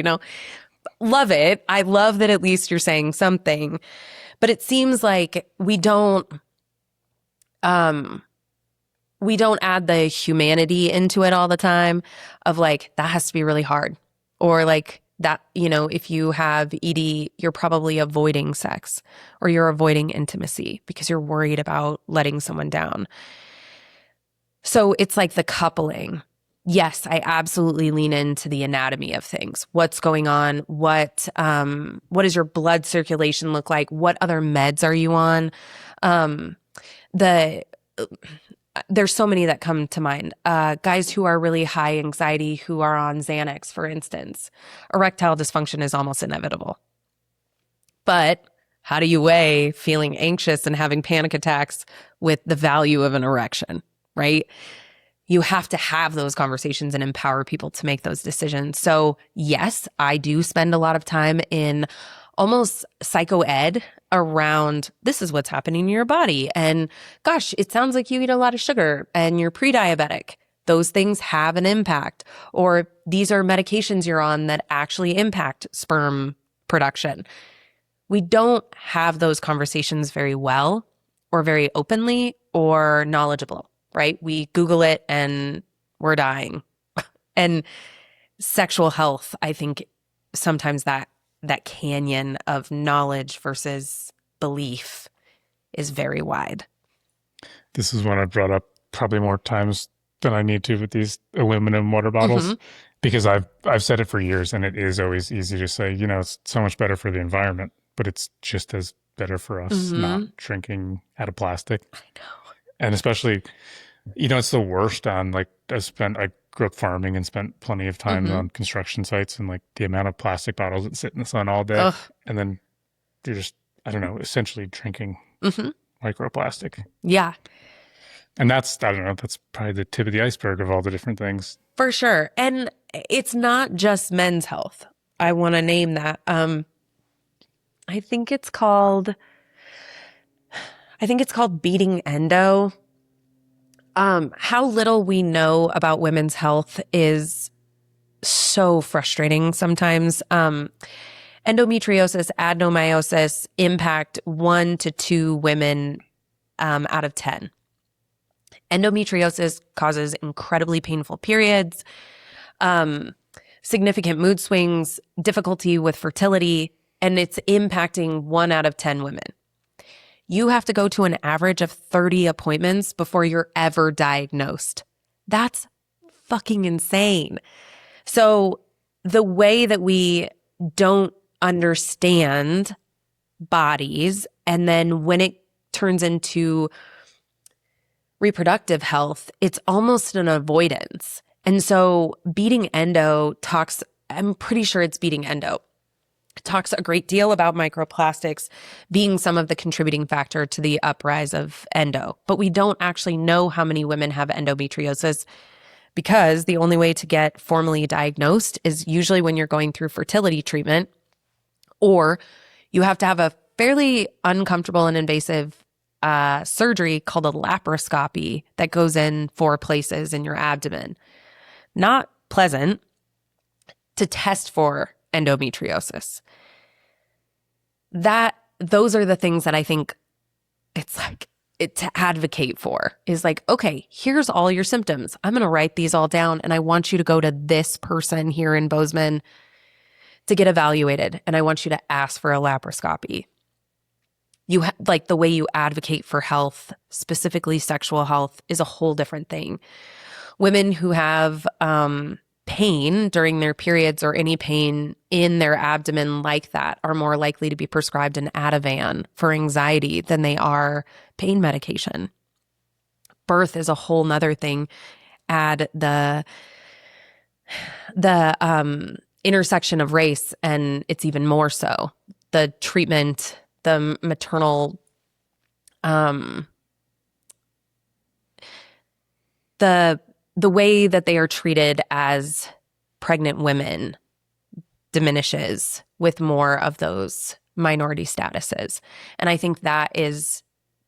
Love it. I love that at least you're saying something, but it seems like we don't add the humanity into it all the time of like, that has to be really hard. Or like that, if you have ED, you're probably avoiding sex or you're avoiding intimacy because you're worried about letting someone down. So it's like the coupling. yes, I absolutely lean into the anatomy of things. What's going on? What does your blood circulation look like? What other meds are you on? Um, the there's so many that come to mind. Guys who are really high anxiety, who are on Xanax, for instance, erectile dysfunction is almost inevitable. But how do you weigh feeling anxious and having panic attacks with the value of an erection, right? You have to have those conversations and empower people to make those decisions. So yes, I do spend a lot of time in almost psycho ed around this is what's happening in your body. And gosh, it sounds like you eat a lot of sugar and you're pre-diabetic. Those things have an impact. Or these are medications you're on that actually impact sperm production. We don't have those conversations very well or very openly or knowledgeable, right? We Google it and we're dying. And sexual health, I think sometimes that canyon of knowledge versus belief is very wide. This is one I've brought up probably more times than I need to with these aluminum water bottles because I've said it for years, and it is always easy to say, it's so much better for the environment, but it's just as better for us not drinking out of plastic. I know. And especially, it's the worst on like I grew up farming and spent plenty of time on construction sites, and like the amount of plastic bottles that sit in the sun all day. Ugh. And then you're just, I don't know, essentially drinking microplastic. Yeah, And that's probably the tip of the iceberg of all the different things. for sure. And it's not just men's health. I want to name that. I think it's called beating endo. How little we know about women's health is so frustrating sometimes. Endometriosis, adenomyosis impact 1 to 2 women out of 10. Endometriosis causes incredibly painful periods, significant mood swings, difficulty with fertility, and it's impacting 1 out of 10 women. You have to go to an average of 30 appointments before you're ever diagnosed. That's fucking insane. So the way that we don't understand bodies, and then when it turns into reproductive health, it's almost an avoidance. And so beating endo talks, I'm pretty sure it's beating endo, talks a great deal about microplastics being some of the contributing factor to the uprise of endo. But we don't actually know how many women have endometriosis because the only way to get formally diagnosed is usually when you're going through fertility treatment, or you have to have a fairly uncomfortable and invasive surgery called a laparoscopy that goes in 4 places in your abdomen. Not pleasant, to test for endometriosis. Those are the things that I think it's like to advocate for is like, okay, here's all your symptoms. I'm going to write these all down and I want you to go to this person here in Bozeman to get evaluated. And I want you to ask for a laparoscopy. Like the way you advocate for health, specifically sexual health, is a whole different thing. Women who have pain during their periods or any pain in their abdomen like that are more likely to be prescribed an Ativan for anxiety than they are pain medication. Birth is a whole nother thing. Add the intersection of race, and it's even more so. The treatment, the maternal, the way that they are treated as pregnant women diminishes with more of those minority statuses. And I think that is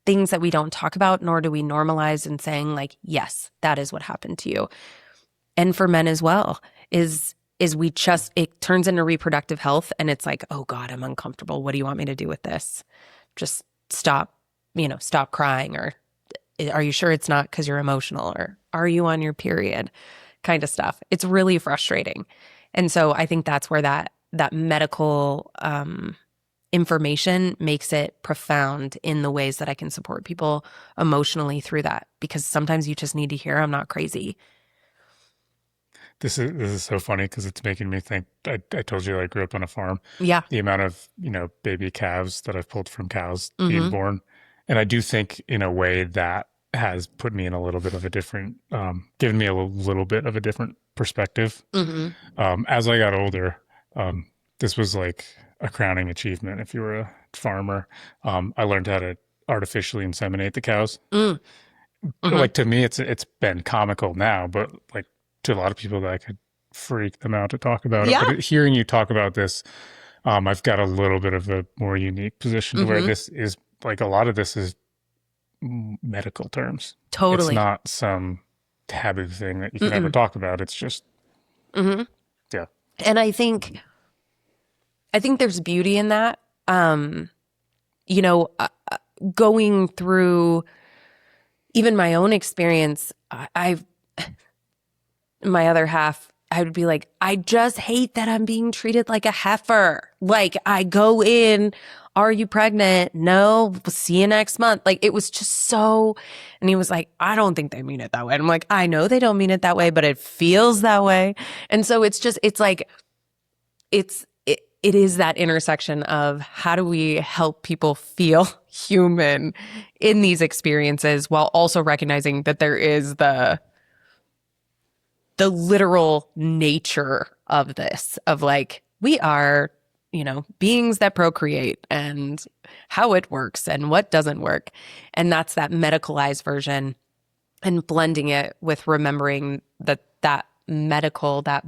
things that we don't talk about, nor do we normalize in saying like, yes, that is what happened to you. And for men as well, is it turns into reproductive health and it's like, oh God, I'm uncomfortable. What do you want me to do with this? Just stop crying, or are you sure it's not because you're emotional, or are you on your period kind of stuff. It's really frustrating. And so I think that's where that medical information makes it profound in the ways that I can support people emotionally through that, because sometimes you just need to hear I'm not crazy. this is so funny because it's making me think. I told you I grew up on a farm. Yeah. The amount of baby calves that I've pulled from cows being Mm-hmm. born, and I do think in a way that has put me in a little bit of a different, given me a little bit of a different perspective. Mm-hmm. As I got older, this was like a crowning achievement. If you were a farmer, I learned how to artificially inseminate the cows. Mm-hmm. Like to me, it's been comical now, but like to a lot of people, that could freak them out to talk about it. Yeah. But hearing you talk about this, I've got a little bit of a more unique position to where Mm-hmm. this is like a lot of this is medical terms. It's Totally. not some taboo thing that you can never Mm-mm. talk about. It's just, Mm-hmm. yeah. And I think there's beauty in that. Um, you know, going through even my own experience, I've my other half, I would be like, I just hate that I'm being treated like a heifer. Like I go in, are you pregnant? No, we'll see you next month. Like it was just so, and he was like, I don't think they mean it that way. And I'm like, I know they don't mean it that way, but it feels that way. And so it's like, it is that intersection of how do we help people feel human in these experiences while also recognizing that there is the literal nature of this, of like, we are, beings that procreate and how it works and what doesn't work. And that's that medicalized version, and blending it with remembering that that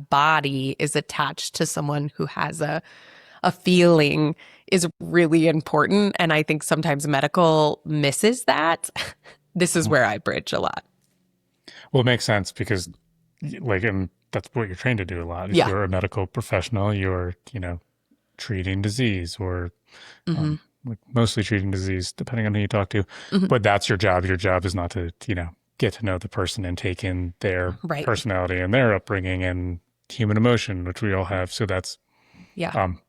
body is attached to someone who has a feeling is really important. And I think sometimes medical misses that. This is Mhm. where I bridge a lot. Well, it makes sense because, like, and that's what you're trained to do a lot. If Yeah. you're a medical professional, you're, treating disease or Mm-hmm. like mostly treating disease, depending on who you talk to. Mm-hmm. But that's your job. Your job is not to, get to know the person and take in their Right. personality and their upbringing and human emotion, which we all have. So that's, Yeah, um,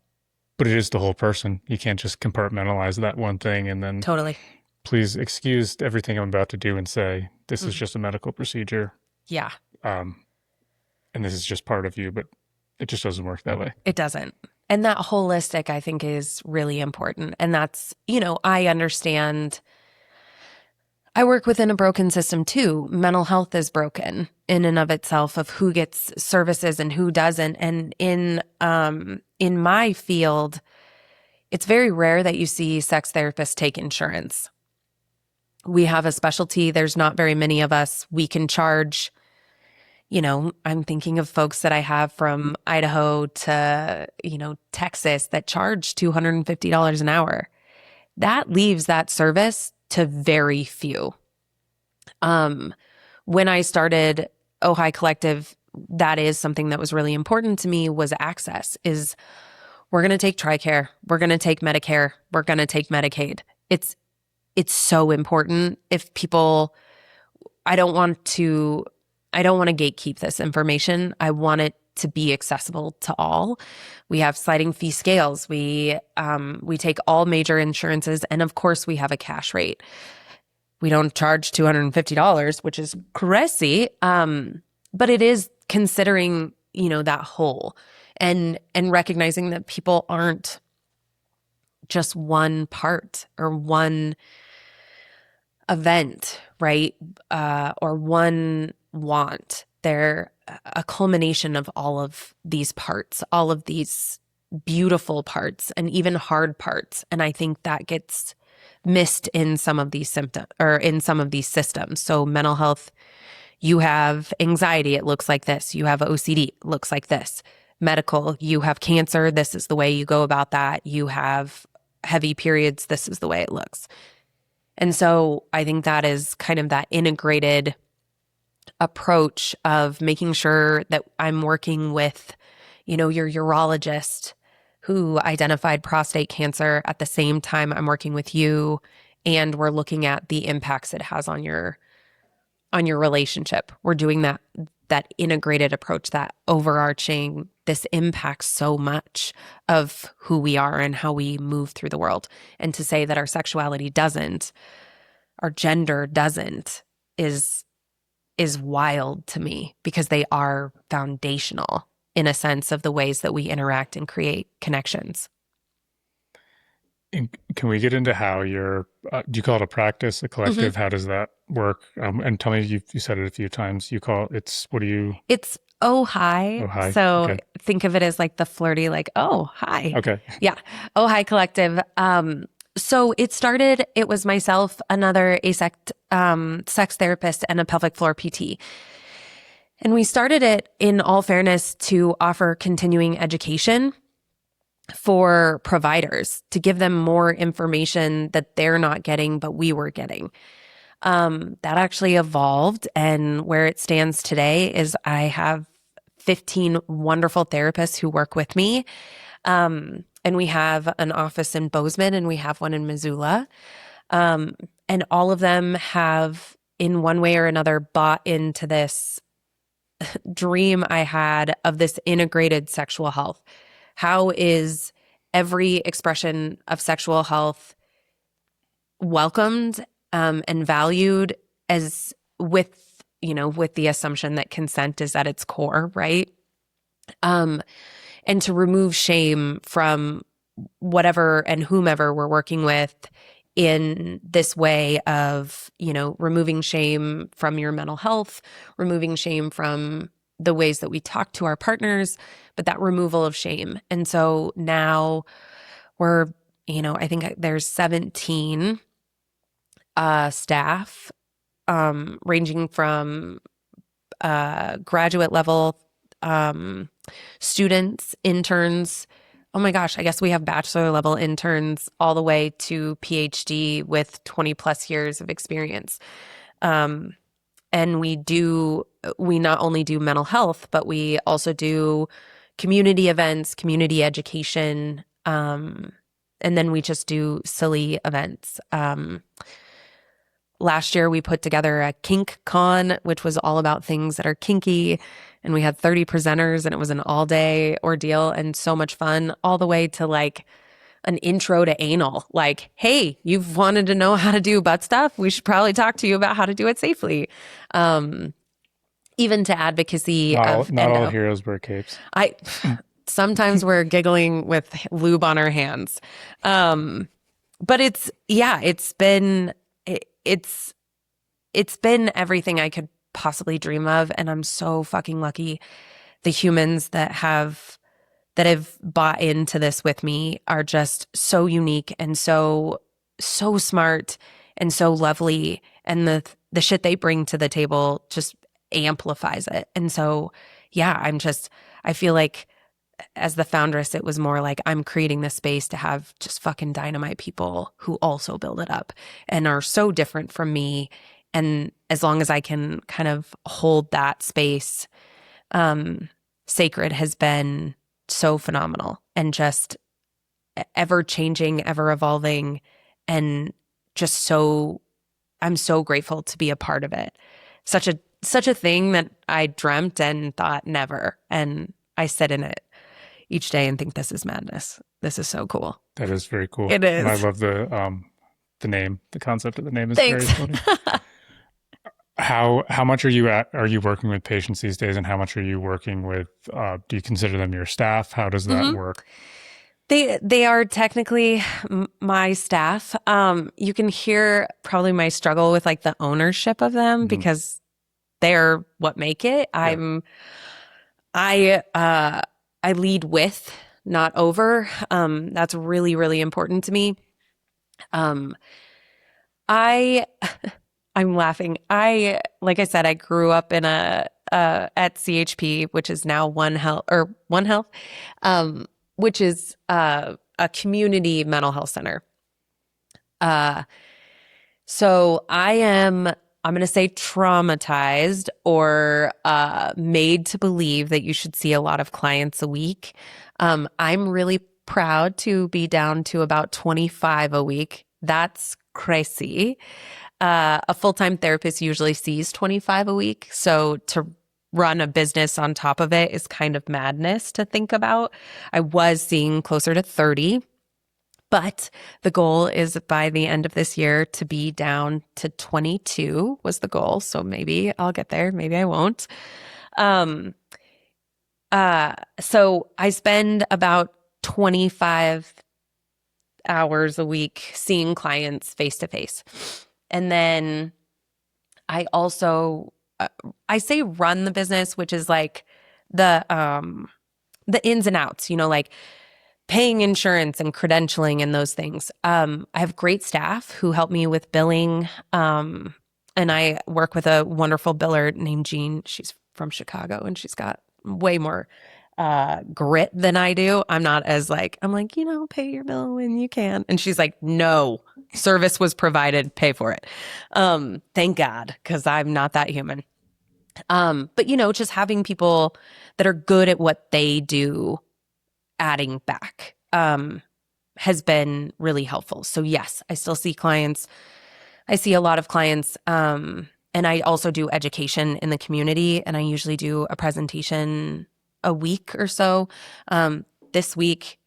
but it is the whole person. You can't just compartmentalize that one thing and then totally. please excuse everything I'm about to do and say this is Mm. just a medical procedure, Yeah, um, and this is just part of you. But it just doesn't work that way. it doesn't. And that holistic, I think, is really important. And that's, I understand. I work within a broken system too. Mental health is broken in and of itself, of who gets services and who doesn't. And in my field, it's very rare that you see sex therapists take insurance. We have a specialty. There's not very many of us. We can charge, I'm thinking of folks that I have from Idaho to, Texas that charge $250 an hour. That leaves that service to very few. When I started Ojai Collective, that is something that was really important to me, was access. Is we're going to take TRICARE, we're going to take Medicare, we're going to take Medicaid. It's so important. If people, I don't want to gatekeep this information. I want it to be accessible to all. We have sliding fee scales. We take all major insurances, and of course we have a cash rate. We don't charge $250, which is crazy. But it is considering, that whole, and recognizing that people aren't just one part or one event, right? Or one want. They're a culmination of all of these parts, all of these beautiful parts and even hard parts. And I think that gets missed in some of these symptoms, or in some of these systems. So mental health, you have anxiety, it looks like this. You have OCD, it looks like this. Medical, you have cancer, this is the way you go about that. You have heavy periods, this is the way it looks. And so I think that is kind of that integrated approach of making sure that I'm working with, your urologist who identified prostate cancer at the same time I'm working with you, and we're looking at the impacts it has on your relationship. We're doing that integrated approach, that overarching, this impacts so much of who we are and how we move through the world. And to say that our sexuality doesn't, our gender doesn't, is is wild to me because they are foundational in a sense of the ways that we interact and create connections. And can we get into how do you call it a practice, a Hmm. collective? How does that work? And tell me, you said it a few times. You call it's, what do you, It's oh hi. oh, hi. So Okay. think of it as like the flirty, like, oh hi. Okay. Yeah. Oh hi collective. So it was myself, another asect sex therapist, and a pelvic floor PT. And we started it in all fairness to offer continuing education for providers to give them more information that they're not getting, but we were getting. That actually evolved. And where it stands today is I have 15 wonderful therapists who work with me. And we have an office in Bozeman and we have one in Missoula. And all of them have, in one way or another, bought into this dream I had of this integrated sexual health. How is every expression of sexual health welcomed and valued as with the assumption that consent is at its core, right? And to remove shame from whatever and whomever we're working with in this way of, removing shame from your mental health, removing shame from the ways that we talk to our partners, but that removal of shame. And so now we're, I think there's 17 staff, ranging from graduate level students, interns. Oh my gosh, I guess we have bachelor level interns all the way to PhD with 20 plus years of experience. And we not only do mental health, but we also do community events, community education, and then we just do silly events. Last year, we put together a kink con, which was all about things that are kinky. And we had 30 presenters and it was an all day ordeal and so much fun, all the way to like an intro to anal. Like, hey, you've wanted to know how to do butt stuff? We should probably talk to you about how to do it safely. Even to advocacy of Not all endo. heroes wear capes. Sometimes we're giggling with lube on our hands. But it's been everything I could possibly dream of. And I'm so fucking lucky. The humans that have bought into this with me are just so unique and so smart and so lovely. And the shit they bring to the table just amplifies it. And so, yeah, I feel like as the foundress, it was more like I'm creating this space to have just fucking dynamite people who also build it up and are so different from me. And as long as I can kind of hold that space, Sacred has been so phenomenal and just ever changing, ever evolving, and I'm so grateful to be a part of it. Such a thing that I dreamt and thought never. And I sit in it each day and think this is madness. This is so cool. That is very cool. It And I is. love the name, the concept of the name is very Thanks. funny. How much are you working with patients these days, and how much are you working with, do you consider them your staff? How does that Hmm. work? They are technically my staff. You can hear probably my struggle with like the ownership of them Mhm. because they're what make it. Yeah. I lead with, not over. That's really, really important to me. Um, I I'm laughing. Like I said, I grew up in at CHP, which is now One Health, which is a community mental health center. Uh, so I'm going to say traumatized or made to believe that you should see a lot of clients a week. I'm really proud to be down to about 25 a week. That's crazy. A full-time therapist usually sees 25 a week. So to run a business on top of it is kind of madness to think about. I was seeing closer to 30. But the goal is by the end of this year to be down to 22 was the goal. So maybe I'll get there. Maybe I won't. Um, so I spend about 25 hours a week seeing clients face to face. And then I also, I say run the business, which is like the ins and outs, like paying insurance and credentialing and those things. I have great staff who help me with billing. And I work with a wonderful biller named Jean. She's from Chicago and she's got way more grit than I do. I'm not as like, I'm like, pay your bill when you can. And she's like, no, service was provided, pay for it. Thank God, because I'm not that human. But just having people that are good at what they do, adding back, has been really helpful. So yes, I still see clients. I see a lot of clients. And I also do education in the community, and I usually do a presentation a week or so. This week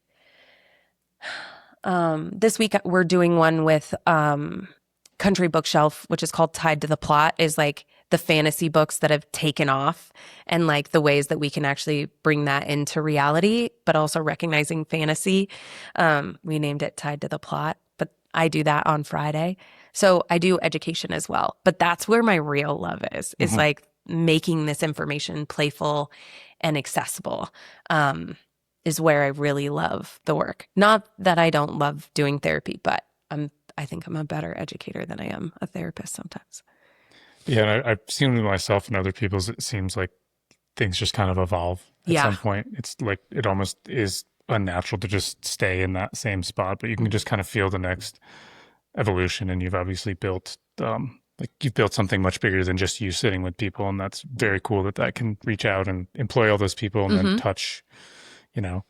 we're doing one with Country Bookshelf, which is called Tied to the Plot, is like the fantasy books that have taken off and like the ways that we can actually bring that into reality, but also recognizing fantasy. We named it Tied to the Plot, but I do that on Friday. So I do education as well, but that's where my real love is like making this information playful and accessible, is where I really love the work. Not that I don't love doing therapy, but I think I'm a better educator than I am a therapist sometimes. Yeah, and I've seen with myself and other people's, it seems like things just kind of evolve at Yeah. some point. It's like it almost is unnatural to just stay in that same spot, but you can just kind of feel the next evolution. And you've obviously built, like you've built something much bigger than just you sitting with people. And that's very cool that that can reach out and employ all those people and then touch, you know,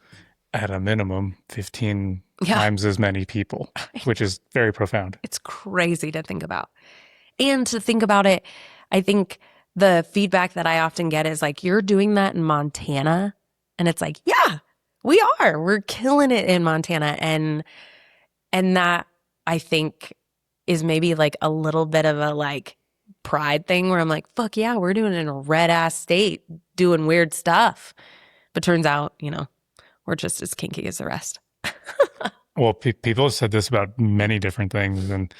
at a minimum 15 times as many people, which is very profound. It's crazy to think about. And to think about it, I think the feedback that I often get is like, you're doing that in Montana. And it's like, yeah, we are. We're killing it in Montana. And that I think is maybe like a little bit of a like pride thing where I'm like, fuck yeah, we're doing it in a red ass state, doing weird stuff. But turns out, we're just as kinky as the rest. Well, people have said this about many different things and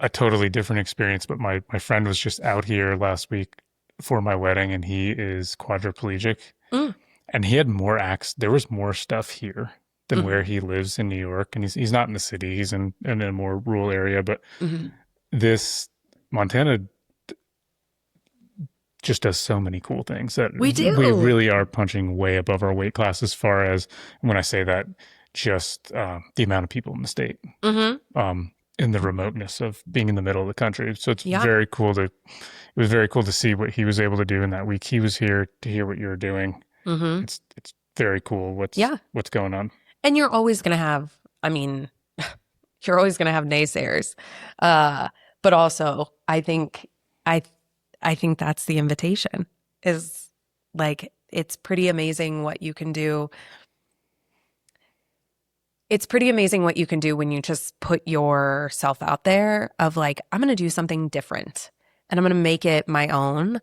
a totally different experience. But my friend was just out here last week for my wedding, and he is quadriplegic. And he had more acts. There was more stuff here than where he lives in New York. And he's not in the city. He's in a more rural area. But this Montana just does so many cool things that We do. We really are punching way above our weight class as far as, when I say that, just the amount of people in the state, in the remoteness of being in the middle of the country. So it's very cool it was very cool to see what he was able to do in that week. He was here to hear what you were doing. It's very cool what's going on. And you're always going to have, you're always going to have naysayers. But also I think that's the invitation, is like, it's pretty amazing what you can do. It's pretty amazing what you can do when you just put yourself out there of like, I'm going to do something different and I'm going to make it my own.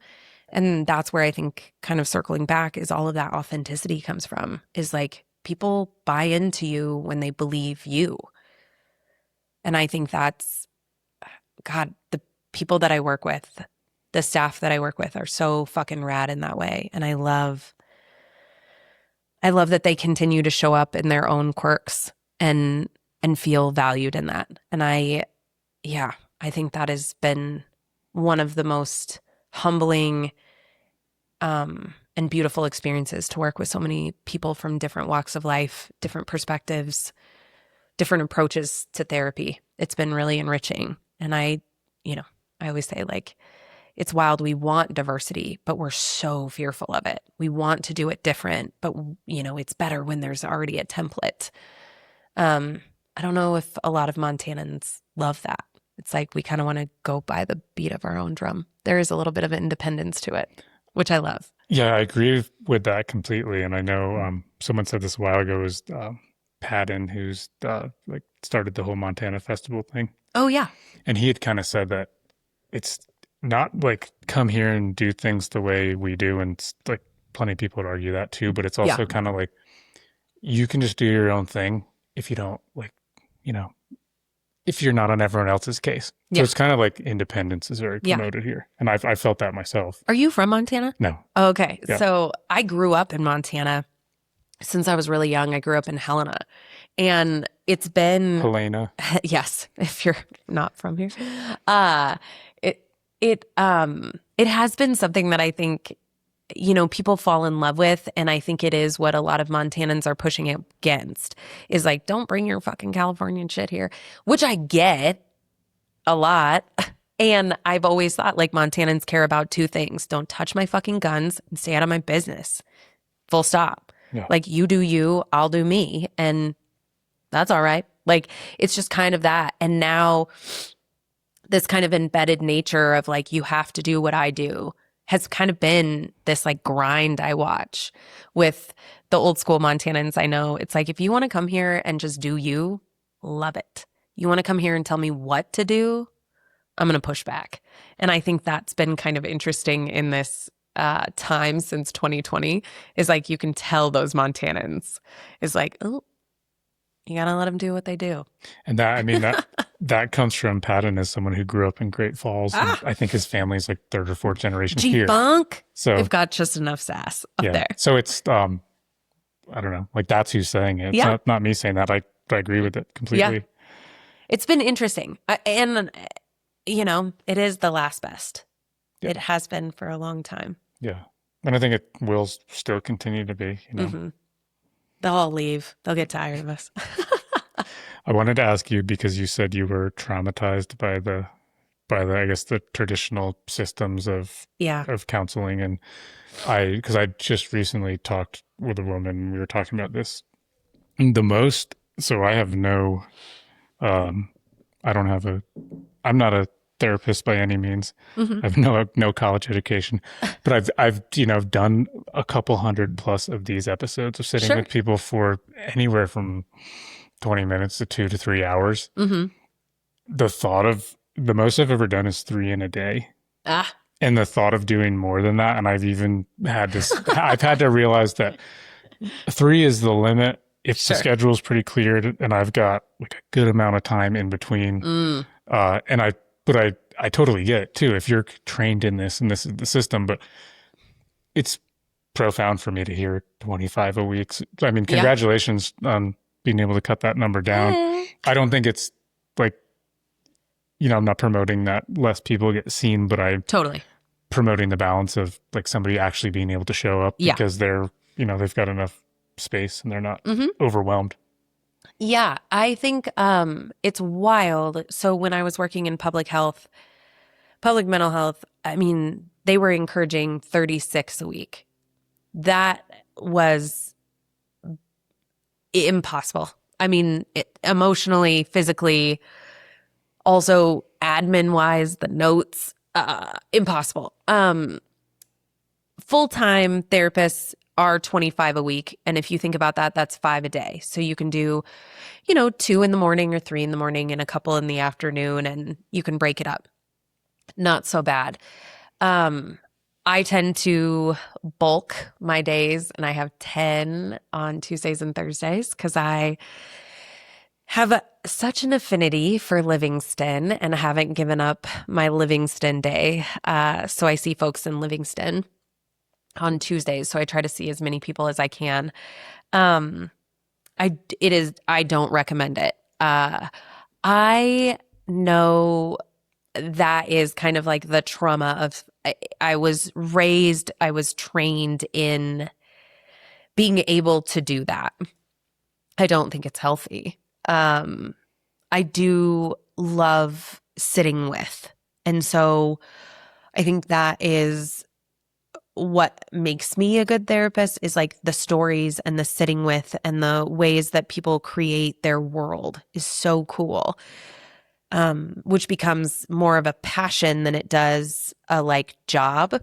And that's where I think, kind of circling back, is all of that authenticity comes from, is like people buy into you when they believe you. And I think that's, God, the people that I work with, the staff that I work with are so fucking rad in that way. And I love that they continue to show up in their own quirks and feel valued in that. And I think that has been one of the most humbling and beautiful experiences, to work with so many people from different walks of life, different perspectives, different approaches to therapy. It's been really enriching. And I always say, like, it's wild. We want diversity, but we're so fearful of it. We want to do it different, but it's better when there's already a template. I don't know if a lot of Montanans love that. It's like we kind of want to go by the beat of our own drum. There is a little bit of independence to it, which I love. Yeah, I agree with that completely. And I know someone said this a while ago, is Patton, who's like started the whole Montana festival thing, Oh, yeah. and he had kind of said that it's not like come here and do things the way we do, and like plenty of people would argue that too, but it's Yeah. also kind of like you can just do your own thing if you don't like, you know, if you're not on everyone else's case. So Yeah. it's kind of like independence is very Yeah. promoted here, and I felt that myself. Are you from Montana? No, Okay. yeah, So I grew up in Montana since I was really young. I grew up in Helena. And it's been, Helena. yes, if you're not from here. Uh it it has been something that I think, people fall in love with. And I think it is what a lot of Montanans are pushing against is like, don't bring your fucking Californian shit here, which I get a lot. And I've always thought like Montanans care about two things. Don't touch my fucking guns and stay out of my business. Full stop. Yeah. Like you do you, I'll do me. And that's all right. Like it's just kind of that. And now this kind of embedded nature of like, you have to do what I do has kind of been this like grind I watch with the old school Montanans I know. It's like, if you want to come here and just do you, love it. You want to come here and tell me what to do, I'm going to push back. And I think that's been kind of interesting in this time since 2020 is like, you can tell those Montanans is like, oh, you got to let them do what they do. And that, I mean, that comes from Patton as someone who grew up in Great Falls. And I think his family's like third or fourth generation here. G-Funk. So they've got just enough sass up there. So it's, I don't know, like that's who's saying it. It's not me saying that. I agree with it completely. Yeah. It's been interesting. And, it is the last best. Yeah. It has been for a long time. Yeah. And I think it will still continue to be, Mm-hmm. They'll all leave. They'll get tired of us. I wanted to ask you because you said you were traumatized by the I guess the traditional systems of counseling, and because I just recently talked with a woman, we were talking about this. So I have no I'm not a therapist by any means. Mm-hmm. I have no college education, but I've done a couple hundred plus of these episodes of sitting with people for anywhere from 20 minutes to 2 to 3 hours. Mm-hmm. The most I've ever done is 3 in a day. And the thought of doing more than that, and I've even had this, I've had to realize that 3 is the limit if the schedule is pretty cleared and I've got like a good amount of time in between. But I totally get it too. If you're trained in this and this is the system, but it's profound for me to hear 25 a week. I mean, congratulations on being able to cut that number down. I don't think it's like, I'm not promoting that less people get seen, but I'm totally promoting the balance of like somebody actually being able to show up because they're, they've got enough space and they're not overwhelmed. Yeah, I think it's wild. So when I was working in public mental health, I mean, they were encouraging 36 a week. That was impossible. I mean, emotionally, physically, also admin-wise, the notes, impossible. Full-time therapists are 25 a week. And if you think about that, that's 5 a day. So you can do, 2 in the morning or 3 in the morning and a couple in the afternoon, and you can break it up. Not so bad. I tend to bulk my days, and I have 10 on Tuesdays and Thursdays because I have such an affinity for Livingston and I haven't given up my Livingston day. So I see folks in Livingston on Tuesdays. So I try to see as many people as I can. I don't recommend it. I know that is kind of like the trauma of, I was trained in being able to do that. I don't think it's healthy. I do love sitting with. And so I think that is what makes me a good therapist is like the stories and the sitting with and the ways that people create their world is so cool. Which becomes more of a passion than it does a like job.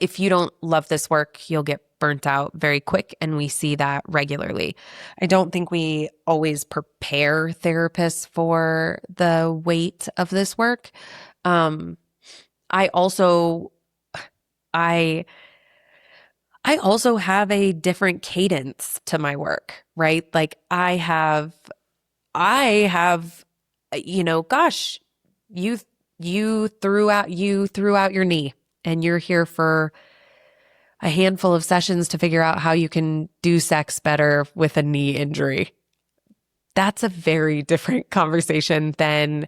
If you don't love this work, you'll get burnt out very quick, and we see that regularly. I don't think we always prepare therapists for the weight of this work. Um, I also, I, I also have a different cadence to my work, right? Like I have, gosh, you you threw out your knee, and you're here for a handful of sessions to figure out how you can do sex better with a knee injury. That's a very different conversation than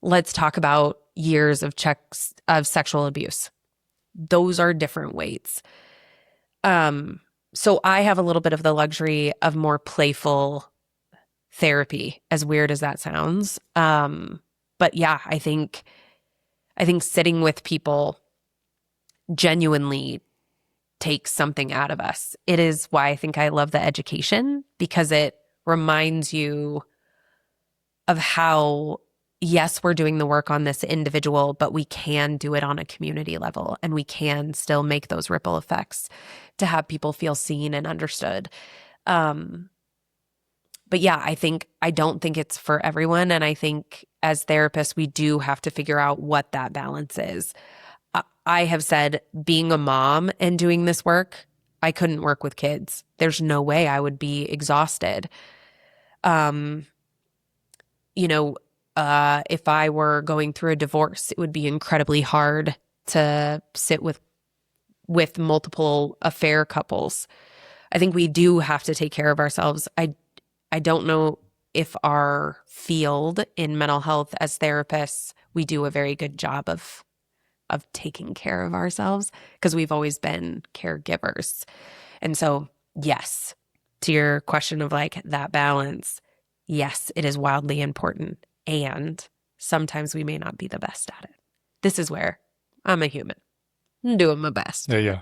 let's talk about years of checks of sexual abuse. Those are different weights. Um, so I have a little bit of the luxury of more playful therapy, as weird as that sounds. But yeah, I think sitting with people genuinely takes something out of us. It is why I think I love the education, because it reminds you of how, yes, we're doing the work on this individual, but we can do it on a community level, and we can still make those ripple effects to have people feel seen and understood. Um, but yeah, I don't think it's for everyone. And I think as therapists, we do have to figure out what that balance is. I have said, being a mom and doing this work, I couldn't work with kids. There's no way. I would be exhausted. Um, if I were going through a divorce, it would be incredibly hard to sit with multiple affair couples. I think we do have to take care of ourselves. I don't know if our field in mental health as therapists, we do a very good job of taking care of ourselves, because we've always been caregivers. And so, yes, to your question of like that balance, yes, it is wildly important. And sometimes we may not be the best at it. This is where I'm a human. I'm doing my best. Yeah, yeah.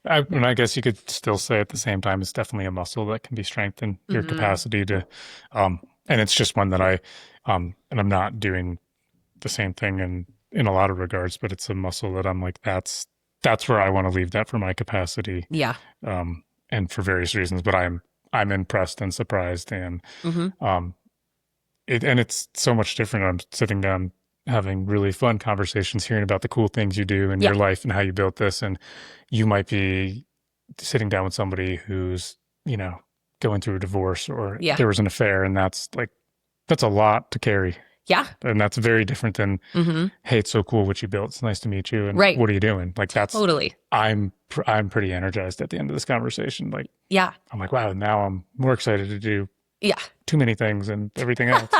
And I guess you could still say at the same time, it's definitely a muscle that can be strengthened, your capacity to, and it's just one that and I'm not doing the same thing in a lot of regards, but it's a muscle that I'm like, that's where I want to leave that for my capacity. Yeah. And for various reasons, but I'm impressed and surprised, and um, it's so much different. I'm sitting down having really fun conversations, hearing about the cool things you do in Yeah. your life and how you built this, and you might be sitting down with somebody who's going through a divorce, or Yeah. there was an affair, and that's a lot to carry. Yeah. And that's very different than, hey, it's so cool what you built. It's nice to meet you. And Right. what are you doing? Like Totally. I'm pretty energized at the end of this conversation. Like, Yeah. I'm like, wow, now I'm more excited to do Yeah. too many things and everything else.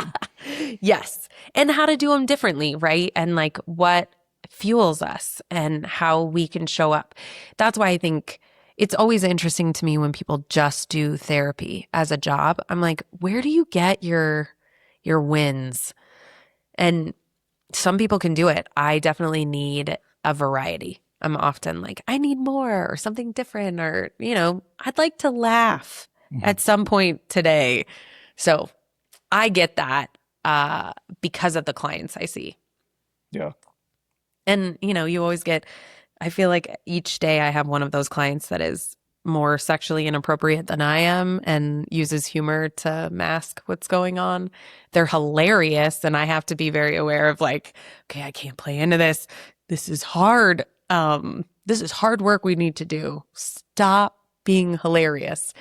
Yes. And how to do them differently, right? And like what fuels us and how we can show up. That's why I think it's always interesting to me when people just do therapy as a job. I'm like, where do you get your wins? And some people can do it. I definitely need a variety. I'm often like, I need more or something different, or, I'd like to laugh at some point today. So I get that because of the clients I see. Yeah. And, you always get, I feel like each day I have one of those clients that is more sexually inappropriate than I am and uses humor to mask what's going on. They're hilarious. And I have to be very aware of like, okay, I can't play into this. This is hard. This is hard work we need to do. Stop being hilarious.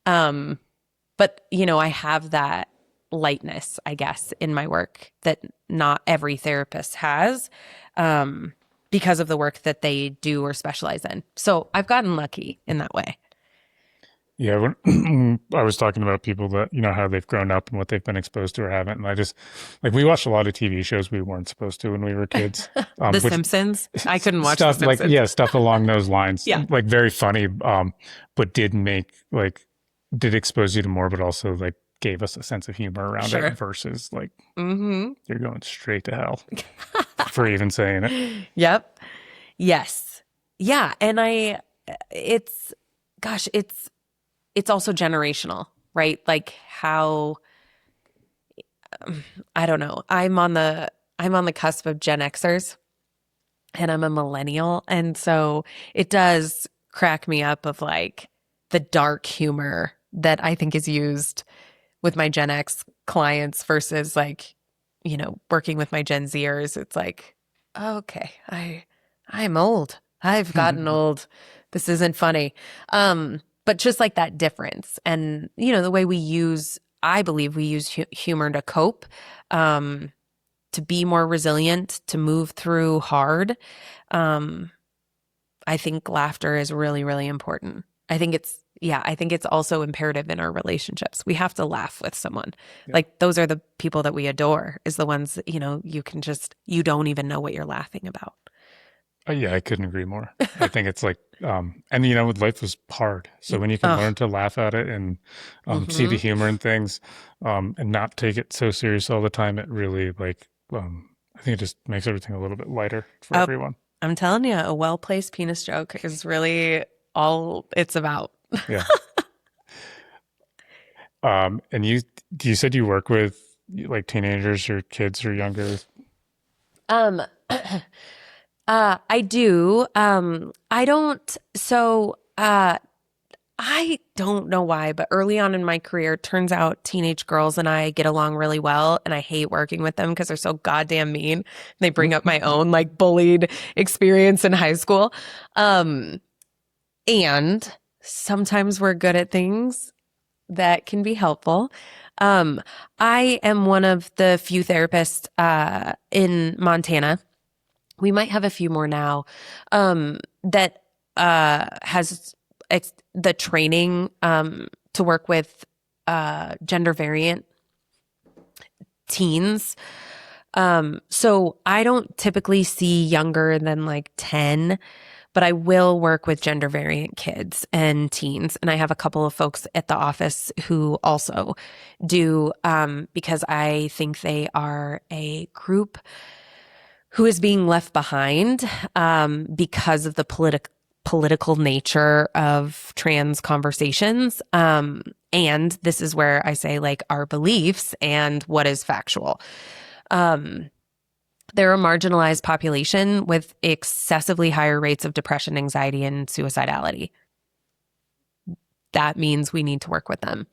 But, I have that lightness, I guess, in my work that not every therapist has. Because of the work that they do or specialize in. So I've gotten lucky in that way. Yeah. When I was talking about people that, how they've grown up and what they've been exposed to or haven't. And I just, like, we watched a lot of TV shows we weren't supposed to when we were kids. The Simpsons. I couldn't watch stuff The Simpsons. like, stuff along those lines. Yeah. Like very funny, but did expose you to more, but also like gave us a sense of humor around Sure. it versus like, you're going straight to hell for even saying it. Yep. Yes. Yeah. And it's also generational, right? Like how, I don't know. I'm on the cusp of Gen Xers, and I'm a millennial. And so it does crack me up of like the dark humor that I think is used with my Gen X clients versus like, working with my Gen Zers. It's like, okay, I'm old. I've gotten old. This isn't funny. But just like that difference and, the way I believe we use humor to cope, to be more resilient, to move through hard. I think laughter is really, really important. I think it's also imperative in our relationships. We have to laugh with someone. Yeah. Like those are the people that we adore, is the ones that, you don't even know what you're laughing about. Yeah, I couldn't agree more. I think it's like, and life was hard. So when you can learn Ugh. to laugh at it and see the humor in things, and not take it so serious all the time, it really I think it just makes everything a little bit lighter for Oh, everyone. I'm telling you, a well-placed penis joke is really all it's about. Yeah. And you said you work with like teenagers or kids or younger. Um, I do. I don't. So, I don't know why, but early on in my career, it turns out teenage girls and I get along really well, and I hate working with them because they're so goddamn mean. They bring up my own like bullied experience in high school. And sometimes we're good at things that can be helpful. I am one of the few therapists in Montana. We might have a few more now, that has the training to work with gender variant teens. So I don't typically see younger than like 10, but I will work with gender variant kids and teens. And I have a couple of folks at the office who also do, because I think they are a group who is being left behind because of the political nature of trans conversations. And this is where I say like our beliefs and what is factual. They're a marginalized population with excessively higher rates of depression, anxiety, and suicidality. That means we need to work with them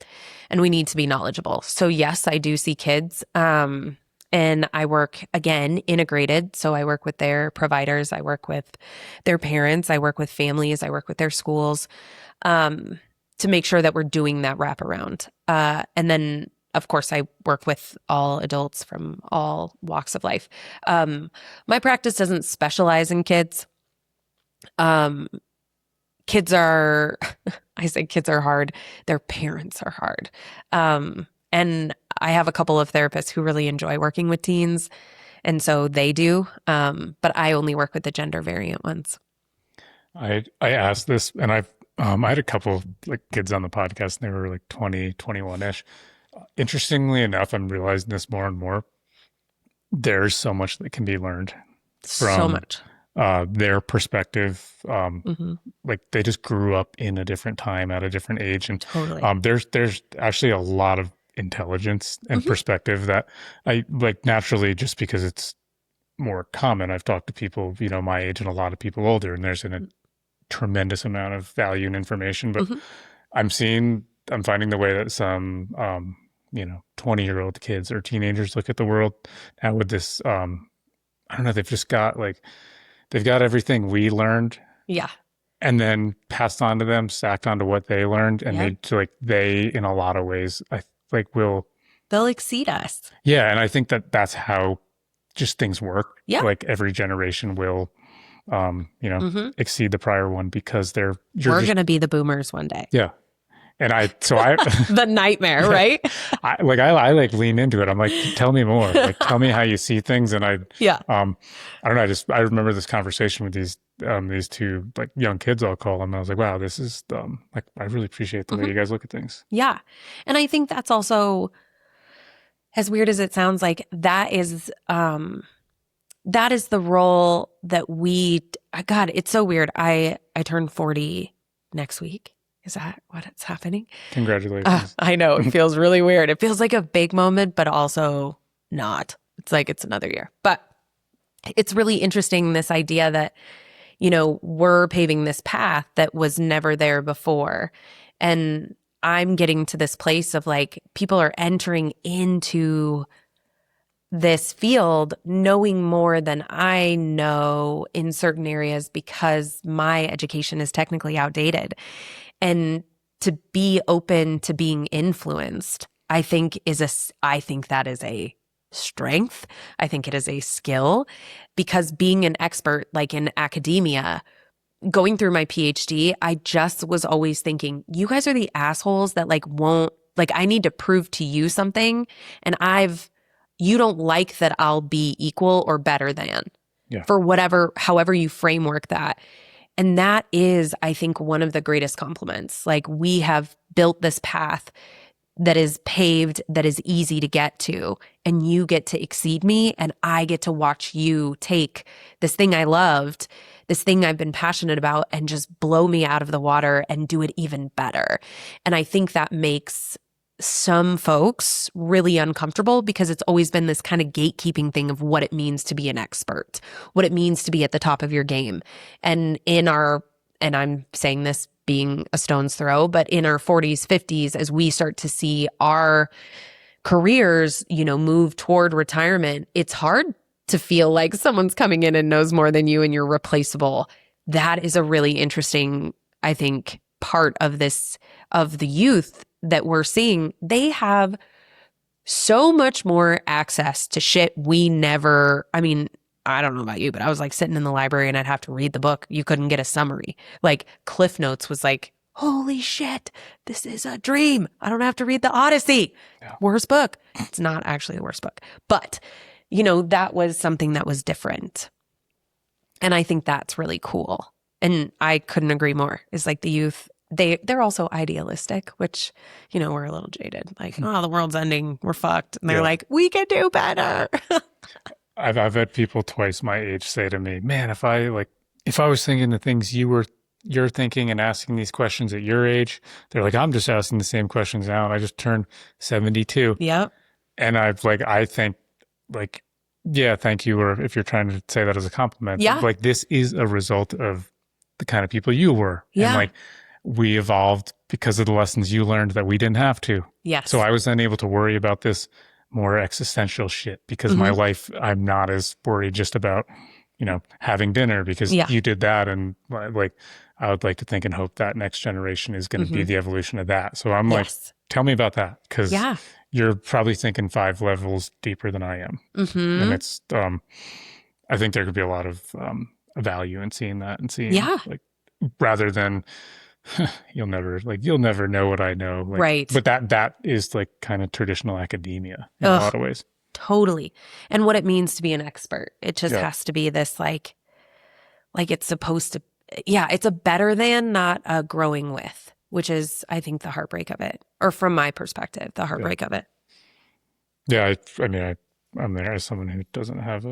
and we need to be knowledgeable. So yes, I do see kids. And I work, again, integrated. So I work with their providers. I work with their parents. I work with families. I work with their schools, to make sure that we're doing that wraparound. And then, of course, I work with all adults from all walks of life. My practice doesn't specialize in kids. Kids are, I say kids are hard. Their parents are hard. And I have a couple of therapists who really enjoy working with teens, and so they do. But I only work with the gender variant ones. I asked this, and I had a couple of like kids on the podcast, and they were like 20, 21-ish. Interestingly enough, I'm realizing this more and more. There's so much that can be learned So from much. their perspective. Mm-hmm. Like they just grew up in a different time at a different age, and Totally. there's actually a lot of intelligence and Mm-hmm. perspective that I like naturally, just because it's more common. I've talked to people, my age and a lot of people older, and there's a tremendous amount of value and information. But Mm-hmm. I'm finding the way that some, 20-year-old kids or teenagers look at the world now with this, I don't know, they've got everything we learned Yeah. and then passed on to them, stacked onto what they learned. And Yep. they, in a lot of ways, I like will, They'll exceed us. yeah. And I think that that's how just things work. Yeah. Like every generation will, Mm-hmm. exceed the prior one because you're We're just, going to be the boomers one day. yeah. And I The nightmare, right? I like lean into it. I'm like, tell me more. Like, tell me how you see things. And Yeah. I don't know. I remember this conversation with these two like young kids, I'll call them. I was like, wow, this is, like, I really appreciate the way you guys look at things. Yeah. And I think that's also, as weird as it sounds, like that is the role that God, it's so weird. I turn 40 next week. Is that what it's happening? Congratulations. I know. It feels really weird. It feels like a big moment, but also not. It's like it's another year. But it's really interesting, this idea that, we're paving this path that was never there before. And I'm getting to this place of like, people are entering into this field knowing more than I know in certain areas because my education is technically outdated. And to be open to being influenced, I think that is a strength. I think it is a skill, because being an expert, like in academia, going through my PhD, I just was always thinking, you guys are the assholes that like won't, like, I need to prove to you something. And you don't like that I'll be equal or better than, Yeah. for however you framework that. And that is, I think, one of the greatest compliments. Like, we have built this path that is paved, that is easy to get to, and you get to exceed me, and I get to watch you take this thing I loved, this thing I've been passionate about, and just blow me out of the water and do it even better. And I think that makes some folks really uncomfortable, because it's always been this kind of gatekeeping thing of what it means to be an expert, what it means to be at the top of your game. And and I'm saying this being a stone's throw, but in our 40s, 50s, as we start to see our careers, move toward retirement, it's hard to feel like someone's coming in and knows more than you and you're replaceable. That is a really interesting, I think, part of the youth that we're seeing. They have so much more access to shit we never, I don't know about you, but I was like sitting in the library and I'd have to read the book. You couldn't get a summary. Like, Cliff Notes was like, holy shit, this is a dream. I don't have to read the Odyssey. Yeah. Worst book. It's not actually the worst book, but that was something that was different. And I think that's really cool. And I couldn't agree more. It's like the youth, they're also idealistic, which, we're a little jaded. Like, oh, the world's ending. We're fucked. And they're like, we can do better. I've had people twice my age say to me, man, if I was thinking the things you're thinking and asking these questions at your age, they're like, I'm just asking the same questions now. And I just turned 72. Yep. And I think like, yeah, thank you. Or if you're trying to say that as a compliment, Yeah. like, this is a result of the kind of people you were. Yeah. And like, we evolved because of the lessons you learned that we didn't have to. Yes. So I was then able to worry about this more existential shit, because my life, I'm not as worried just about, having dinner, because you did that. And like, I would like to think and hope that next generation is going to be the evolution of that. So I'm like, tell me about that. Because you're probably thinking 5 levels deeper than I am. And it's, I think there could be a lot of value in seeing that, and seeing like, rather than you'll never know what I know. Like, right. But that is like kind of traditional academia in a lot of ways. Totally. And what it means to be an expert. It just has to be this like it's supposed to, it's a better than, not a growing with, which is, I think, the heartbreak of it. Or from my perspective, the heartbreak of it. Yeah. I'm there as someone who doesn't have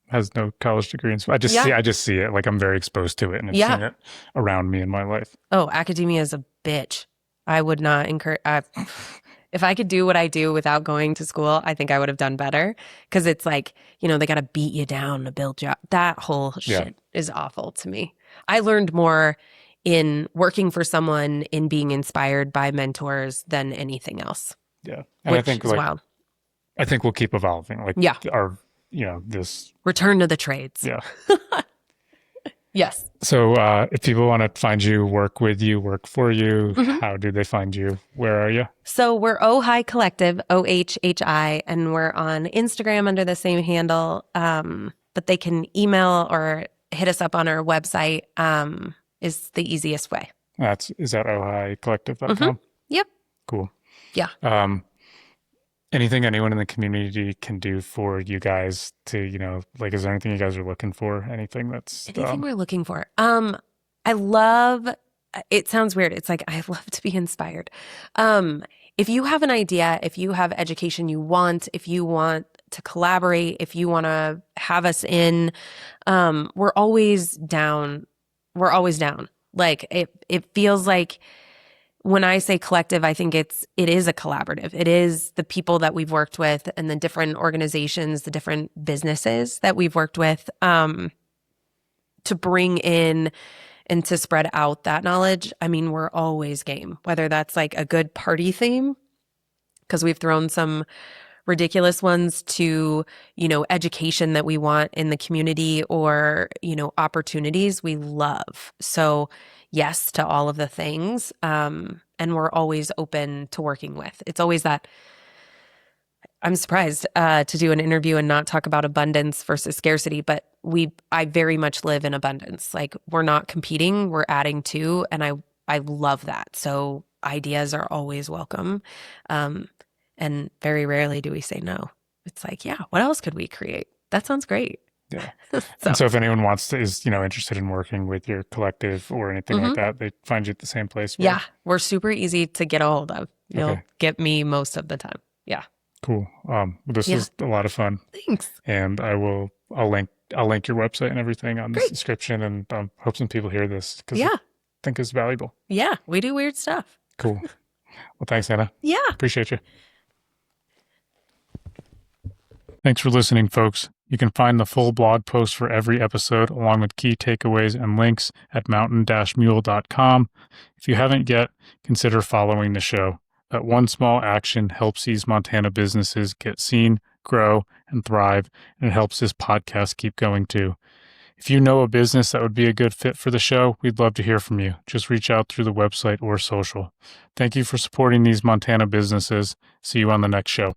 has no college degree. And so I just see it. Like, I'm very exposed to it, and I've seen it around me in my life. Oh, academia is a bitch. I would not encourage, if I could do what I do without going to school, I think I would have done better. Cause it's like, they got to beat you down to build you up. That whole shit is awful to me. I learned more in working for someone, in being inspired by mentors, than anything else. Yeah. And I think wild. I think we'll keep evolving. Like, our, this return to the trades. Yeah. Yes. So if people want to find you, work with you, work for you, how do they find you? Where are you? So we're Ohhi Collective, OHHI, and we're on Instagram under the same handle. But they can email or hit us up on our website, is the easiest way. Is that ohhicollective.com? Yep. Cool. Yeah. Anything anyone in the community can do for you guys to, like, is there anything you guys are looking for? Anything we're looking for? I love, it sounds weird. It's like, I love to be inspired. If you have an idea, if you have education you want, if you want to collaborate, if you want to have us in, we're always down. We're always down. Like, it feels like, when I say collective, I think it is a collaborative. It is the people that we've worked with, and the different organizations, the different businesses that we've worked with, to bring in and to spread out that knowledge, I mean, we're always game, whether that's like a good party theme, because we've thrown some ridiculous ones, to, education that we want in the community, or, opportunities we love. So yes to all of the things. And we're always open to working with. It's always that. I'm surprised to do an interview and not talk about abundance versus scarcity, but I very much live in abundance. Like, we're not competing, we're adding to, and I love that. So ideas are always welcome. And very rarely do we say no. It's like, yeah, what else could we create? That sounds great. Yeah. And so if anyone is interested in working with your collective or anything like that, they find you at the same place. Yeah, we're super easy to get a hold of. You'll get me most of the time. Yeah. Cool. This was a lot of fun. Thanks. And I'll link your website and everything on this description, and hope some people hear this, because I think it's valuable. Yeah, we do weird stuff. Cool. Well, thanks, Anna. Yeah. Appreciate you. Thanks for listening, folks. You can find the full blog post for every episode, along with key takeaways and links, at mountain-mule.com. If you haven't yet, consider following the show. That one small action helps these Montana businesses get seen, grow, and thrive, and it helps this podcast keep going too. If you know a business that would be a good fit for the show, we'd love to hear from you. Just reach out through the website or social. Thank you for supporting these Montana businesses. See you on the next show.